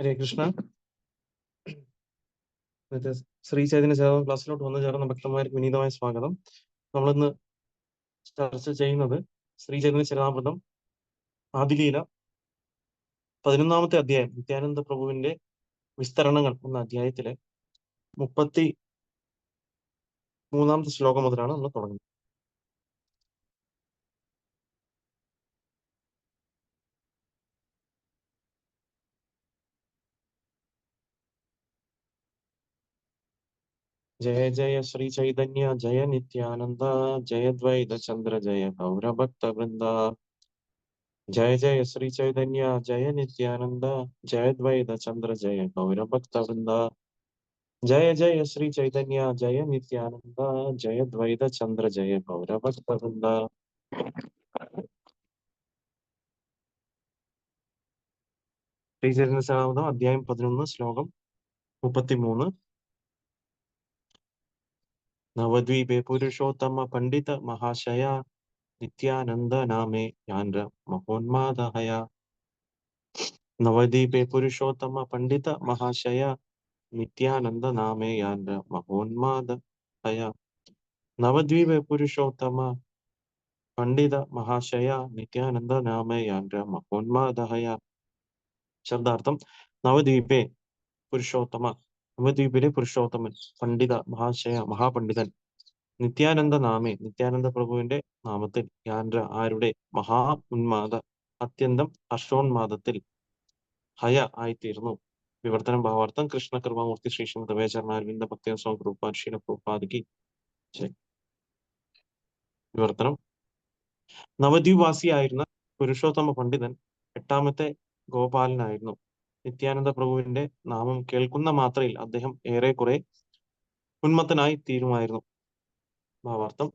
ഹരേ കൃഷ്ണ. ഇന്നത്തെ ശ്രീ ചൈതന്യ സേവ ക്ലാസ്സിലോട്ട് വന്നു ചേർന്ന ഭക്തന്മാർക്ക് വിനീതമായ സ്വാഗതം. നമ്മളിന്ന് ചർച്ച ചെയ്യുന്നത് ശ്രീ ചൈതന്യ ചരിതാമൃതം ആദിലീല 11-ാമത്തെ അധ്യായം നിത്യാനന്ദ പ്രഭുവിന്റെ വിസ്തരണങ്ങൾ എന്ന അധ്യായത്തിലെ 33-ാമത്തെ ശ്ലോകം മുതലാണ് നമ്മൾ തുടങ്ങുന്നത്. ജയ ജയ ശ്രീ ചൈതന്യ ജയ നിത്യാനന്ദ ജയ ദ്വൈത ചന്ദ്ര ജയ ഗൗരഭക്ത വൃന്ദ. ജയ ജയ ശ്രീ ചൈതന്യ ജയ നിത്യാനന്ദ ജയ ദ്വൈത ചന്ദ്ര ജയ ഗൗരഭക്ത വൃന്ദ. ജയ ജയ ശ്രീ ചൈതന്യ ജയ നിത്യാനന്ദ ജയ ദ്വൈത ചന്ദ്ര ജയ ഗൗരഭക്ത വൃന്ദ. ശ്രീ ചൈതന്യ സേവാമൃതം അധ്യായം 11 ശ്ലോകം 33. നവദ്വീപേ പുരുഷോത്തമ പണ്ഡിത മഹാശയ നിത്യാനന്ദ നാമേ യാൻര മഹോന്മാദഹയ. നവദ്വീപേ പുരുഷോത്തമ പണ്ഡിത മഹാശയ നിത്യാനന്ദ നാമേ യാൻര മഹോന്മാദഹയ. നവദ്വീപേ പുരുഷോത്തമ പണ്ഡിത മഹാശയ നിത്യാനന്ദ നാമേ യാൻര മഹോന്മാദഹയ. ശബ്ദാർത്ഥം: നവദ്വീപേ പുരുഷോത്തമ, നവദ്വീപിലെ പുരുഷോത്തമൻ, പണ്ഡിത മഹാശയ മഹാപണ്ഡിതൻ, നിത്യാനന്ദ നാമേ നിത്യാനന്ദ പ്രഭുവിന്റെ നാമത്തിൽ, യാൻഡ്ര ആരുടെ, മഹാ ഉന്മാദ അത്യന്തം ഹർഷോന്മാദത്തിൽ, ഹയ ആയിത്തീർന്നു. വിവർത്തനം ഭാവാർത്ഥം: കൃഷ്ണ കൃപാമൂർത്തി ശ്രീ ശ്രീമദ് ഭക്തി സ്വാമി പ്രഭുപാദ് ശീല പ്രഭുപാദിക്ക്. വിവർത്തനം: നവദ്വീപവാസിയായിരുന്ന പുരുഷോത്തമ പണ്ഡിതൻ 8-ാമത്തെ ഗോപാലനായിരുന്നു. നിത്യാനന്ദ പ്രഭുവിന്റെ നാമം കേൾക്കുന്ന മാത്രയിൽ അദ്ദേഹം ഏറെക്കുറെ ഉന്മത്തനായി തീരുമായിരുന്നു. ഭാവാർത്ഥം: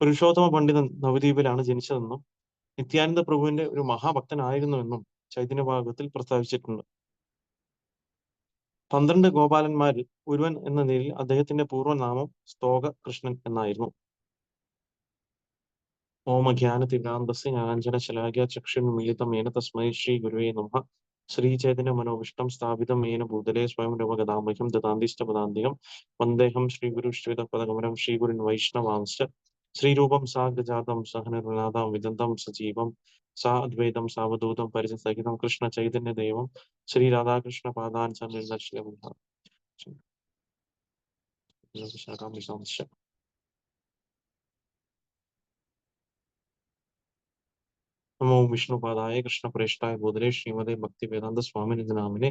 പുരുഷോത്തമ പണ്ഡിതൻ നവദ്വീപിലാണ് ജനിച്ചതെന്നും നിത്യാനന്ദ പ്രഭുവിന്റെ ഒരു മഹാഭക്തനായിരുന്നുവെന്നും ചൈതന്യഭാഗവത്തിൽ പ്രസ്താവിച്ചിട്ടുണ്ട്. 12 ഗോപാലന്മാരിൽ ഒരുവൻ എന്ന നിലയിൽ അദ്ദേഹത്തിന്റെ പൂർവ്വനാമം സ്തോക കൃഷ്ണൻ എന്നായിരുന്നു. ഓം അജ്ഞാനതിമിരാന്ധസ്യ ജ്ഞാനാഞ്ജനശലാകയാ ചക്ഷുരുന്മീലിതം തസ്മൈ ശ്രീ ഗുരുവേ നമഃ. ശ്രീ ചൈതന്യ മനോവിഷ്ടം സ്ഥാപിതം യേന ഭൂതലേ സ്വയം രൂപഗതാമഹ്യം ദദാന്തിഷ്ടപദാന്തികം വന്ദേഹം ശ്രീഗുരു ശ്രീതപദകമലം ശ്രീഗുരുൻ വൈഷ്ണവാംശ്ച. ശ്രീരൂപം സാഗ്രജാതം സഹനരനാഥം വിദന്തം സജീവം സാ അദ്വൈതം സാവധൂതം പരിചസഹിതം കൃഷ്ണ ചൈതന്യ ദേവം ശ്രീ രാധാകൃഷ്ണ പാദാൻ ചന്ദ്രശാഖാംശ. നമോ വിഷ്ണുപാദായ കൃഷ്ണപ്രേഷ്ഠായ ഭൂതലേ ശ്രീമതേ ഭക്തി വേദാന്ത സ്വാമിനി നാമിനെ.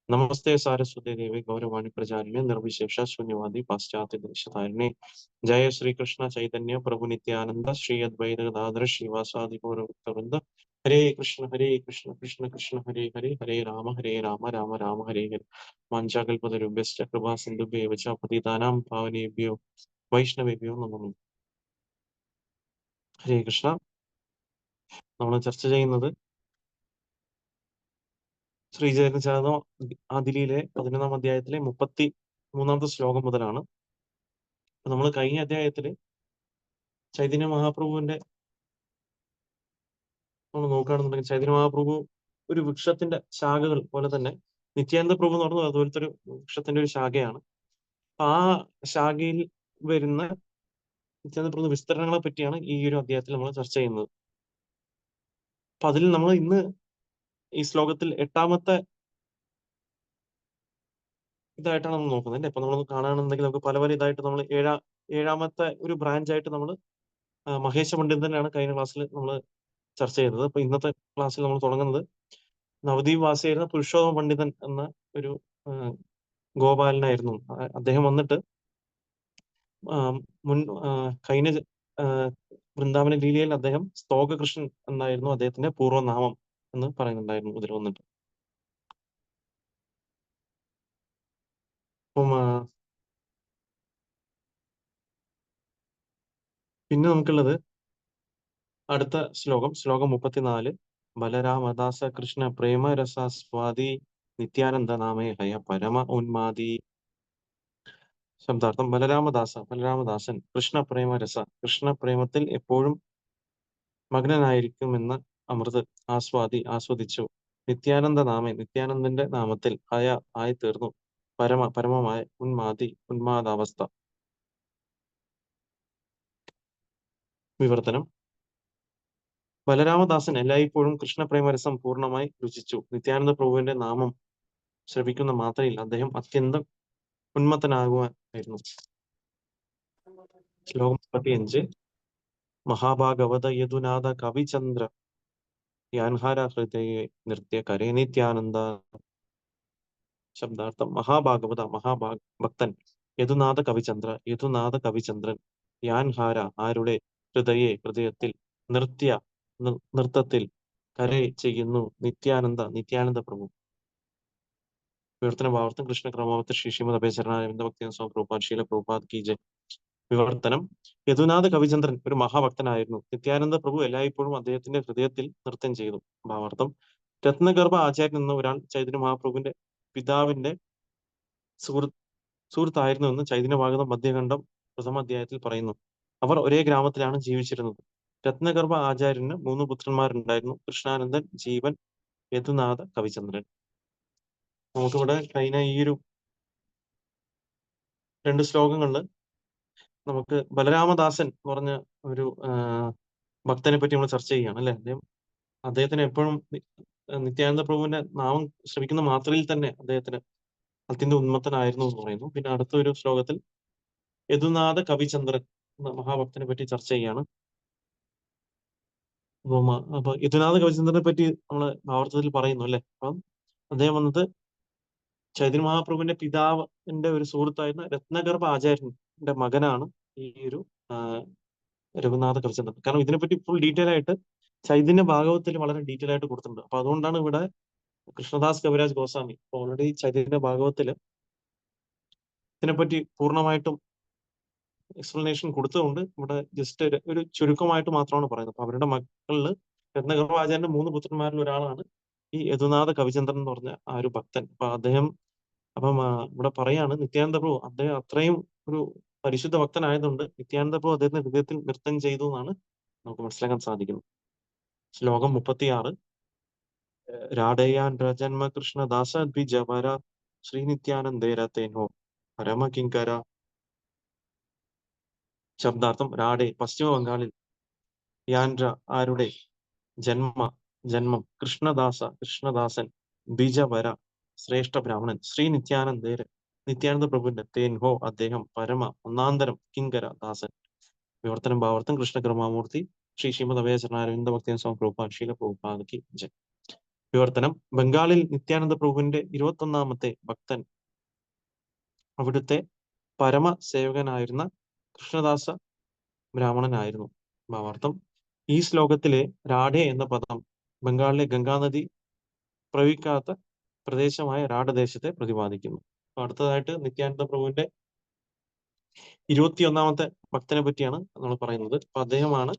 നമസ്തേ സാരസ്വതി ദേവി ഗൗരവാണി പ്രചാരിണെ നിർവിശേഷ ശൂന്യവാദി പാശ്ചാത്യ ദേശധാരിണെ. ജയ ശ്രീകൃഷ്ണ ചൈതന്യ പ്രഭു നിത്യാനന്ദ ശ്രീ അദ്വൈത ഗദാധര ശ്രീവാസാദി ഗൗരവൃന്ദ. ഹരേ കൃഷ്ണ കൃഷ്ണ കൃഷ്ണ ഹരേ ഹരേ, ഹരേ രാമ രാമ രാമ ഹരേ ഹരേ. വാഞ്ചാകൽപതരുഭ്യശ്ച കൃപാ സിന്ധുഭ്യേവ ച പതിതാനാം പാവനേഭ്യോ വൈഷ്ണവേഭ്യോ നമോ. ഹരേ കൃഷ്ണ. നമ്മൾ ചർച്ച ചെയ്യുന്നത് ശ്രീ ചൈതന്യ ആദിലിയിലെ 11-ാം അധ്യായത്തിലെ 33-ാമത്തെ ശ്ലോകം മുതലാണ്. നമ്മൾ കഴിഞ്ഞ അധ്യായത്തില് ചൈതന്യ മഹാപ്രഭുവിന്റെ നമ്മൾ നോക്കുകയാണെന്നുണ്ടെങ്കിൽ ചൈതന്യ മഹാപ്രഭു ഒരു വൃക്ഷത്തിന്റെ ശാഖകൾ പോലെ തന്നെ നിത്യാനന്ദ പ്രഭു എന്ന് പറഞ്ഞത് അതുപോലത്തെ ഒരു വൃക്ഷത്തിന്റെ ഒരു ശാഖയാണ്. ആ ശാഖയിൽ വരുന്ന നിത്യാനന്ദ പ്രഭു വിസ്തരണങ്ങളെ പറ്റിയാണ് ഈ ഒരു അധ്യായത്തിൽ നമ്മൾ ചർച്ച ചെയ്യുന്നത്. അപ്പൊ അതിൽ നമ്മൾ ഇന്ന് ഈ ശ്ലോകത്തിൽ 8-ാമത്തെ ഇതായിട്ടാണ് നമ്മൾ നോക്കുന്നത് അല്ലേ. അപ്പൊ നമ്മൾ കാണുകയാണെന്നുണ്ടെങ്കിൽ നമുക്ക് പല ഇതായിട്ട് നമ്മൾ ഏഴാമത്തെ ഒരു ബ്രാഞ്ച് ആയിട്ട് നമ്മൾ മഹേശ പണ്ഡിതനാണ് കഴിഞ്ഞ ക്ലാസ്സിൽ നമ്മൾ ചർച്ച ചെയ്തത്. അപ്പൊ ഇന്നത്തെ ക്ലാസ്സിൽ നമ്മൾ തുടങ്ങുന്നത് നവദ്വീപ് വാസിയായിരുന്ന പുരുഷോത്തമ പണ്ഡിതൻ എന്ന ഒരു ഗോപാലനായിരുന്നു. അദ്ദേഹം വന്നിട്ട് കഴിഞ്ഞ വൃന്ദാവന ലീലയിൽ അദ്ദേഹം സ്തോക കൃഷ്ണൻ എന്നായിരുന്നു അദ്ദേഹത്തിന്റെ പൂർവ്വനാമം എന്ന് പറയുന്നുണ്ടായിരുന്നു ഇതിൽ വന്നിട്ട്. അപ്പം പിന്നെ നമുക്കുള്ളത് അടുത്ത ശ്ലോകം 34. ബലരാമദാസ കൃഷ്ണ പ്രേമരസാസ്വാദി നിത്യാനന്ദ നാമേ ഹയ പരമ ഉന്മാദി. ശബ്ദാർത്ഥം: ബലരാമദാസൻ കൃഷ്ണ പ്രേമരസ, കൃഷ്ണ പ്രേമത്തിൽ എപ്പോഴും മഗ്നനായിരിക്കുമെന്ന് അമൃത് ആസ്വാദിച്ചു. നിത്യാനന്ദ നാമേ, നിത്യാനന്ദന്റെ നാമത്തിൽ ആയി തീർന്നു പരമമായ ഉന്മാദാവസ്ഥ. വിവർത്തനം: ബലരാമദാസൻ എല്ലായ്പ്പോഴും കൃഷ്ണപ്രേമരസം പൂർണ്ണമായി രുചിച്ചു. നിത്യാനന്ദ പ്രഭുവിന്റെ നാമം ശ്രവിക്കുന്ന മാത്രയിൽ അദ്ദേഹം അത്യന്തം ഉന്മത്തനാകുമായിരുന്നു. ശ്ലോകം 35. മഹാഭാഗവത യദുനാഥ കവിചന്ദ്ര യാൻഹാര ഹൃദയേ നൃത്യ കരേ നിത്യാനന്ദ. ശബ്ദാർത്ഥം: മഹാഭക്തൻ യദുനാഥ കവിചന്ദ്രൻ യാൻഹാര ആരുടെ ഹൃദയത്തിൽ നൃത്തത്തിൽ കരേ ചെയ്യുന്നു നിത്യാനന്ദ പ്രഭു. വിവർത്തന ഭാവാർത്ഥം: കൃഷ്ണ ക്രമാവത്ത ശ്രീമദ് അഭയചരണാരവിന്ദ ഭക്തി സ്വാമി പ്രഭുപാദ് ശീല പ്രഭുപാദ് കി ജയ്. വിവർത്തനം: യദുനാഥ കവിചന്ദ്രൻ ഒരു മഹാഭക്തനായിരുന്നു. നിത്യാനന്ദ പ്രഭു എല്ലായ്പ്പോഴും അദ്ദേഹത്തിന്റെ ഹൃദയത്തിൽ നൃത്തം ചെയ്തു. ഭാവാർത്ഥം: രത്നഗർഭ ആചാര്യൻ എന്ന ഒരാൾ ചൈതന്യ മഹാപ്രഭുവിന്റെ പിതാവിന്റെ സുഹൃത്തായിരുന്നു എന്ന് ചൈതന്യ ഭാഗവതം മധ്യഖണ്ഡം പ്രഥമ അധ്യായത്തിൽ പറയുന്നു. അവർ ഒരേ ഗ്രാമത്തിലാണ് ജീവിച്ചിരുന്നത്. രത്നഗർഭ ആചാര്യന് 3 പുത്രന്മാരുണ്ടായിരുന്നു: കൃഷ്ണാനന്ദൻ, ജീവൻ, യദുനാഥ കവിചന്ദ്രൻ. നമുക്കിവിടെ കഴിഞ്ഞ ഈ ഒരു 2 ശ്ലോകങ്ങളില് നമുക്ക് ബലരാമദാസൻ എന്ന് പറഞ്ഞ ഒരു ഭക്തനെ പറ്റി നമ്മൾ ചർച്ച ചെയ്യുകയാണ് അല്ലെ. അദ്ദേഹത്തിന് എപ്പോഴും നിത്യാനന്ദ പ്രഭുവിന്റെ നാമം ശ്രമിക്കുന്ന മാത്രയിൽ തന്നെ അദ്ദേഹത്തിന് അത്യന്തം ഉന്മത്തനായിരുന്നു എന്ന് പറയുന്നു. പിന്നെ അടുത്ത ഒരു ശ്ലോകത്തിൽ യദുനാഥ കവിചന്ദ്രൻ എന്ന മഹാഭക്തനെ പറ്റി ചർച്ച ചെയ്യാണ്. അപ്പൊ യദുനാഥ കവിചന്ദ്രനെ പറ്റി നമ്മള് ഭാവാർത്ഥത്തിൽ പറയുന്നു അല്ലെ. അപ്പം അദ്ദേഹം വന്നത് ചൈതന്യ മഹാപ്രഭുവിന്റെ പിതാവിന്റെ ഒരു സുഹൃത്തായിരുന്ന രത്നഗർഭ ആചാര്യന്റെ മകനാണ് ഈ ഒരു രഘുനാഥ കവിചന്ദ്രൻ. കാരണം ഇതിനെപ്പറ്റി ഫുൾ ഡീറ്റെയിൽ ആയിട്ട് ചൈതന്യ ഭാഗവത്തിൽ വളരെ ഡീറ്റെയിൽ ആയിട്ട് കൊടുത്തിട്ടുണ്ട്. അപ്പൊ അതുകൊണ്ടാണ് ഇവിടെ കൃഷ്ണദാസ് കവിരാജ് ഗോസ്വാമി ഓൾറെഡി ചൈതന്യ ഭാഗവത്തില് ഇതിനെപ്പറ്റി പൂർണ്ണമായിട്ടും എക്സ്പ്ലനേഷൻ കൊടുത്തുകൊണ്ട് ഇവിടെ ജസ്റ്റ് ഒരു ചുരുക്കമായിട്ട് മാത്രമാണ് പറയുന്നത്. അപ്പൊ അവരുടെ മക്കളില് രത്നഗർഭ ആചാര്യന്റെ 3 പുത്രന്മാരിൽ ഒരാളാണ് ഈ യദുനാഥ കവിചന്ദ്രൻ എന്ന് പറഞ്ഞ ആ ഒരു ഭക്തൻ. അപ്പം ഇവിടെ പറയാണ് നിത്യാനന്ദ പ്രഭു അദ്ദേഹം അത്രയും ഒരു പരിശുദ്ധ ഭക്തനായതുകൊണ്ട് നിത്യാനന്ദ പ്രഭു അദ്ദേഹത്തിന്റെ ഹൃദയത്തിൽ നൃത്തം ചെയ്തു എന്നാണ് നമുക്ക് മനസ്സിലാക്കാൻ സാധിക്കുന്നത്. ശ്ലോകം 36. രാധയാൻ രജന്മ കൃഷ്ണദാസ ദ്വിജവര ശ്രീനിത്യാനന്ദേര തേനോ പരമകിങ്കര. ശബ്ദാർത്ഥം: രാഡെ പശ്ചിമ ബംഗാളിൽ, യാൻഡ്ര ആരുടെ ജന്മം, കൃഷ്ണദാസൻ ബിജവര ശ്രേഷ്ഠ ബ്രാഹ്മണൻ, ശ്രീ നിത്യാനന്ദ പ്രഭുവിന്റെ തേൻഹോ അദ്ദേഹം പരമ ഒന്നാന്തരം കിങ്കര ദാസൻ. വിവർത്തനം ഭാവാർത്ഥം: കൃഷ്ണ കൃപാമൂർത്തി ശ്രീമദ് അഭയചരണാരവിന്ദ ഭക്തി സ്വാമി പ്രഭുപാദ് ശീല പ്രഭുപാദ് കി ജയ്. വിവർത്തനം: ബംഗാളിൽ നിത്യാനന്ദ പ്രഭുവിന്റെ 21ാമത്തെ ഭക്തൻ അവിടുത്തെ പരമസേവകനായിരുന്ന കൃഷ്ണദാസ ബ്രാഹ്മണനായിരുന്നു. ഭാവാർത്ഥം: ഈ ശ്ലോകത്തിലെ രാഡെ എന്ന പദം ബംഗാളിലെ ഗംഗാനദി പ്രവഹിക്കാത്ത പ്രദേശമായ രാഡദേശത്തെ പ്രതിപാദിക്കുന്നു. അടുത്തതായിട്ട് നിത്യാനന്ദ പ്രഭുവിന്റെ 21ാമത്തെ ഭക്തനെ പറ്റിയാണ് നമ്മൾ പറയുന്നത്. അപ്പൊ അദ്ദേഹമാണ്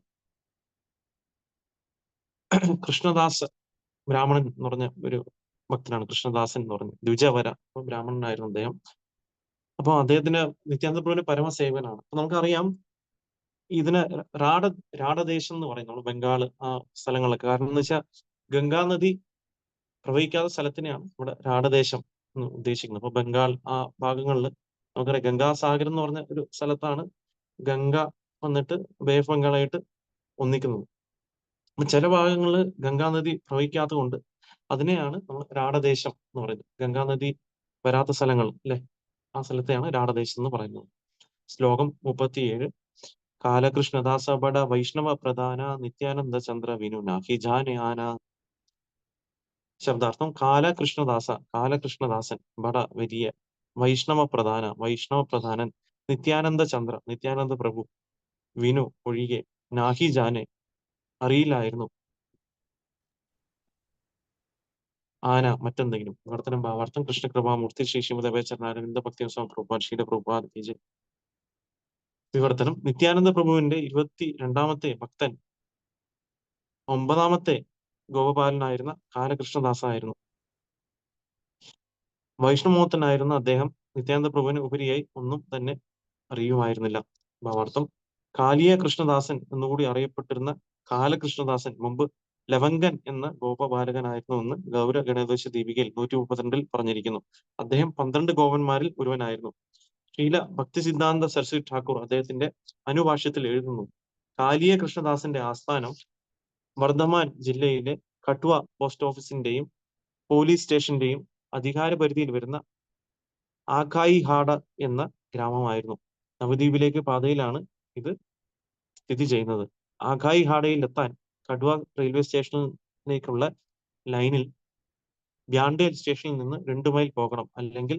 കൃഷ്ണദാസ് ബ്രാഹ്മണൻ എന്ന് പറഞ്ഞ ഒരു ഭക്തനാണ്. കൃഷ്ണദാസൻ എന്ന് പറഞ്ഞു ദ്വിജവര ബ്രാഹ്മണനായിരുന്നു അദ്ദേഹം. അപ്പൊ അദ്ദേഹത്തിന് നിത്യാനന്ദ പ്രഭുവിന്റെ പരമസേവനാണ്. അപ്പൊ നമുക്കറിയാം ഇതിന് രാഡദേശം എന്ന് പറയും നമ്മൾ ബംഗാള് ആ സ്ഥലങ്ങളൊക്കെ. കാരണം എന്ന് വെച്ചാൽ ഗംഗാനദി പ്രവഹിക്കാത്ത സ്ഥലത്തിനെയാണ് ഇവിടെ രാഡദേശം എന്ന് ഉദ്ദേശിക്കുന്നത്. അപ്പൊ ബംഗാൾ ആ ഭാഗങ്ങളിൽ നമുക്കറിയാം ഗംഗാസാഗർ എന്ന് പറഞ്ഞ ഒരു സ്ഥലത്താണ് ഗംഗ വന്നിട്ട് ബേ ഓഫ് ബംഗാളായിട്ട് ഒന്നിക്കുന്നത്. അപ്പൊ ചില ഭാഗങ്ങളിൽ ഗംഗാനദി പ്രവഹിക്കാത്തത് കൊണ്ട് അതിനെയാണ് നമ്മൾ രാഡദേശം എന്ന് പറയുന്നത്. ഗംഗാനദി വരാത്ത സ്ഥലങ്ങൾ അല്ലെ, ആ സ്ഥലത്തെയാണ് രാഡദേശം എന്ന് പറയുന്നത്. ശ്ലോകം 37. കാലകൃഷ്ണദാസ ബട വൈഷ്ണവ പ്രധാന നിത്യാനന്ദ ചന്ദ്ര വിനു നാഹി ജാന. ശബ്ദാർത്ഥം: കാലകൃഷ്ണദാസൻ ബട വലിയ, വൈഷ്ണവ പ്രധാനൻ, നിത്യാനന്ദ പ്രഭു, വിനു ഒഴികെ, നാഹി ജാനെ അറിയില്ലായിരുന്നു, ആന മറ്റെന്തെങ്കിലും. വിവർത്തനം ഭാവാർത്ഥം: കൃഷ്ണ കൃപാമൂർത്തി ശ്രീമദ് അഭയചരണാരവിന്ദ ഭക്തി സ്വാമി പ്രഭുപാദ് ശീല പ്രഭുപാദ് കി ജയ്. വിവർത്തനം: നിത്യാനന്ദ പ്രഭുവിന്റെ 22ാമത്തെ ഭക്തൻ 9ാമത്തെ ഗോപപാലനായിരുന്ന കാലകൃഷ്ണദാസായിരുന്നു. വൈഷ്ണവോത്തനായിരുന്ന അദ്ദേഹം നിത്യാനന്ദ പ്രഭുവിന് ഉപരിയായി ഒന്നും തന്നെ അറിയുമായിരുന്നില്ല. ഭാവാർത്ഥം: കാലിയ കൃഷ്ണദാസൻ എന്നുകൂടി അറിയപ്പെട്ടിരുന്ന കാലകൃഷ്ണദാസൻ മുമ്പ് ലവങ്കൻ എന്ന ഗോപബാലകനായിരുന്നു എന്ന് ഗൗര ഗണേശ ദീപികയിൽ 132 പറഞ്ഞിരിക്കുന്നു. അദ്ദേഹം 12 ഗോപന്മാരിൽ ഒരുവനായിരുന്നു. ശ്രീല ഭക്തി സിദ്ധാന്ത സരസ്വതി ഠാക്കൂർ അദ്ദേഹത്തിന്റെ അനുഭാഷ്യത്തിൽ എഴുതുന്നു: കാലിയ കൃഷ്ണദാസന്റെ ആസ്ഥാനം വർദ്ധമാൻ ജില്ലയിലെ കട്വ പോസ്റ്റ് ഓഫീസിന്റെയും പോലീസ് സ്റ്റേഷന്റെയും അധികാരപരിധിയിൽ വരുന്ന ആഖായിഹാഡ എന്ന ഗ്രാമമായിരുന്നു. നവദ്വീപിലേക്ക് പാതയിലാണ് ഇത് സ്ഥിതി ചെയ്യുന്നത്. ആഖായിഹാഡയിൽ എത്താൻ കട്വ റെയിൽവേ സ്റ്റേഷനിലേക്കുള്ള ലൈനിൽ ബ്യാണ്ടേൽ സ്റ്റേഷനിൽ നിന്ന് 2 മൈൽ പോകണം. അല്ലെങ്കിൽ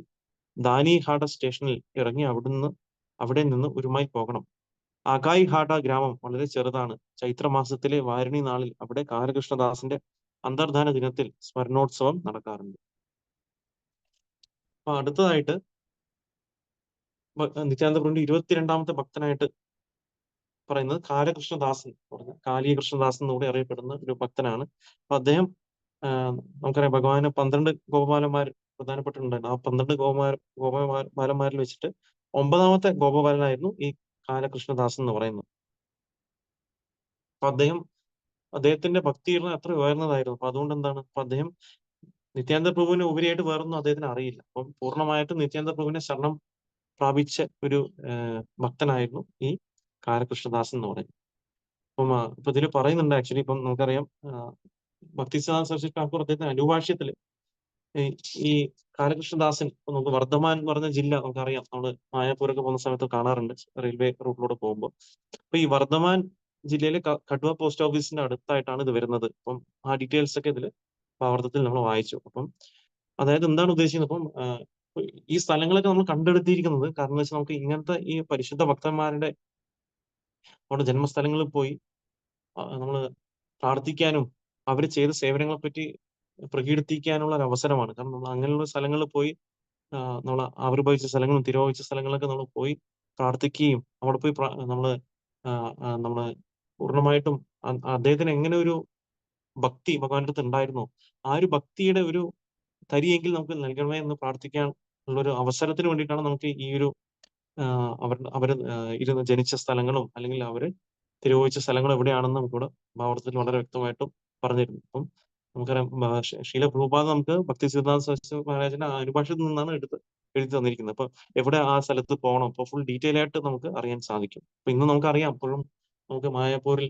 ദാനിഹാഡ സ്റ്റേഷനിൽ ഇറങ്ങി അവിടെ നിന്ന് 1 മൈൽ പോകണം. ആഖായിഹാഡ ഗ്രാമം വളരെ ചെറുതാണ്. ചൈത്രമാസത്തിലെ വാരണി നാളിൽ അവിടെ കാലകൃഷ്ണദാസന്റെ അന്തർധാന ദിനത്തിൽ സ്മരണോത്സവം നടക്കാറുണ്ട്. അപ്പൊ അടുത്തതായിട്ട് നിത്യാനന്ദ പ്രഭുവിന്റെ 22ാമത്തെ ഭക്തനായിട്ട് പറയുന്നത് കാലകൃഷ്ണദാസൻ കാലിയ കൃഷ്ണദാസൻ എന്നുകൂടി അറിയപ്പെടുന്ന ഒരു ഭക്തനാണ്. അപ്പൊ അദ്ദേഹം നമുക്കറിയാം ഭഗവാന് 12 ഗോപബാലന്മാർ പ്രധാനപ്പെട്ടിട്ടുണ്ടായിരുന്നു. ആ 12 ഗോപബാലന്മാരിൽ വെച്ചിട്ട് 9ാമത്തെ ഗോപബാലനായിരുന്നു ഈ കാലകൃഷ്ണദാസൻ എന്ന് പറയുന്നത്. അപ്പൊ അദ്ദേഹത്തിന്റെ ഭക്തിയുള്ള അത്ര ഉയർന്നതായിരുന്നു. അപ്പൊ അതുകൊണ്ട് എന്താണ്, അപ്പൊ അദ്ദേഹം നിത്യാനന്ദ പ്രഭുവിന് ഉപരിയായിട്ട് വേറൊന്നും അദ്ദേഹത്തിന് അറിയില്ല. അപ്പം പൂർണ്ണമായിട്ടും നിത്യാനന്ദ പ്രഭുവിനെ ശരണം പ്രാപിച്ച ഒരു ഭക്തനായിരുന്നു ഈ കാലകൃഷ്ണദാസൻ എന്ന് പറയുന്നത്. ഇപ്പൊ ഇതിൽ പറയുന്നുണ്ട്, ആക്ച്വലി ഇപ്പം നമുക്കറിയാം ഭക്തി സിദ്ധാന്ത സരസ്വതി ഠാക്കൂർ അദ്ദേഹത്തിന്റെ അനുഭാഷ്യത്തില് ഈ കാലകൃഷ്ണദാസൻ, നമുക്ക് വർദ്ധമാൻ എന്ന് പറഞ്ഞ ജില്ല നമുക്കറിയാം, നമ്മള് മായാപൂരൊക്കെ പോകുന്ന സമയത്ത് കാണാറുണ്ട് റെയിൽവേ റൂട്ടിലൂടെ പോകുമ്പോൾ. അപ്പൊ ഈ വർദ്ധമാൻ ജില്ലയിലെ കട്വ പോസ്റ്റ് ഓഫീസിന്റെ അടുത്തായിട്ടാണ് ഇത് വരുന്നത്. അപ്പം ആ ഡീറ്റെയിൽസ് ഒക്കെ ഇതിൽ ഭാവാർത്ഥത്തിൽ നമ്മൾ വായിച്ചു. അപ്പം അതായത് എന്താണ് ഉദ്ദേശിക്കുന്നത്, അപ്പം ഈ സ്ഥലങ്ങളൊക്കെ നമ്മൾ കണ്ടെടുത്തിരിക്കുന്നത് കാരണം വെച്ചാൽ നമുക്ക് ഇങ്ങനത്തെ ഈ പരിശുദ്ധ ഭക്തന്മാരുടെ നമ്മുടെ ജന്മസ്ഥലങ്ങളിൽ പോയി നമ്മൾ പ്രാർത്ഥിക്കാനും അവർ ചെയ്ത സേവനങ്ങളെ പറ്റി പ്രകീർത്തിക്കാനുള്ള ഒരു അവസരമാണ്. കാരണം നമ്മൾ അങ്ങനെയുള്ള സ്ഥലങ്ങളിൽ പോയി നമ്മൾ ആവിർഭവിച്ച സ്ഥലങ്ങളും തിരോഹിച്ച സ്ഥലങ്ങളൊക്കെ നമ്മൾ പോയി പ്രാർത്ഥിക്കുകയും അവിടെ പോയി നമ്മള് പൂർണ്ണമായിട്ടും അദ്ദേഹത്തിന് എങ്ങനെ ഒരു ഭക്തി ഭഗവാന്റെ അടുത്ത് ഉണ്ടായിരുന്നോ ആ ഒരു ഭക്തിയുടെ ഒരു തരിയെങ്കിൽ നമുക്ക് നൽകണമേ എന്ന് പ്രാർത്ഥിക്കാൻ ഉള്ളൊരു അവസരത്തിന് വേണ്ടിയിട്ടാണ് നമുക്ക് ഈ ഒരു അവര് ഇരുന്ന് ജനിച്ച സ്ഥലങ്ങളും അല്ലെങ്കിൽ അവര് തിരോഹിച്ച സ്ഥലങ്ങളും എവിടെയാണെന്ന് നമുക്കിവിടെ ഭാവാർത്ഥത്തിൽ വളരെ വ്യക്തമായിട്ടും പറഞ്ഞിരുന്നു. അപ്പം നമുക്കറിയാം ശീല പ്രഭുപാദ് നമുക്ക് ഭക്തി സിദ്ധാന്ത സരസ്വതി മഹാരാജന്റെ അനുഭാഷത്തിൽ നിന്നാണ് എഴുതി തന്നിരിക്കുന്നത്. അപ്പൊ എവിടെ ആ സ്ഥലത്ത് പോകണം, അപ്പൊ ഫുൾ ഡീറ്റെയിൽ ആയിട്ട് നമുക്ക് അറിയാൻ സാധിക്കും. അപ്പൊ ഇന്ന് നമുക്കറിയാം, അപ്പോഴും നമുക്ക് മായാപൂരിൽ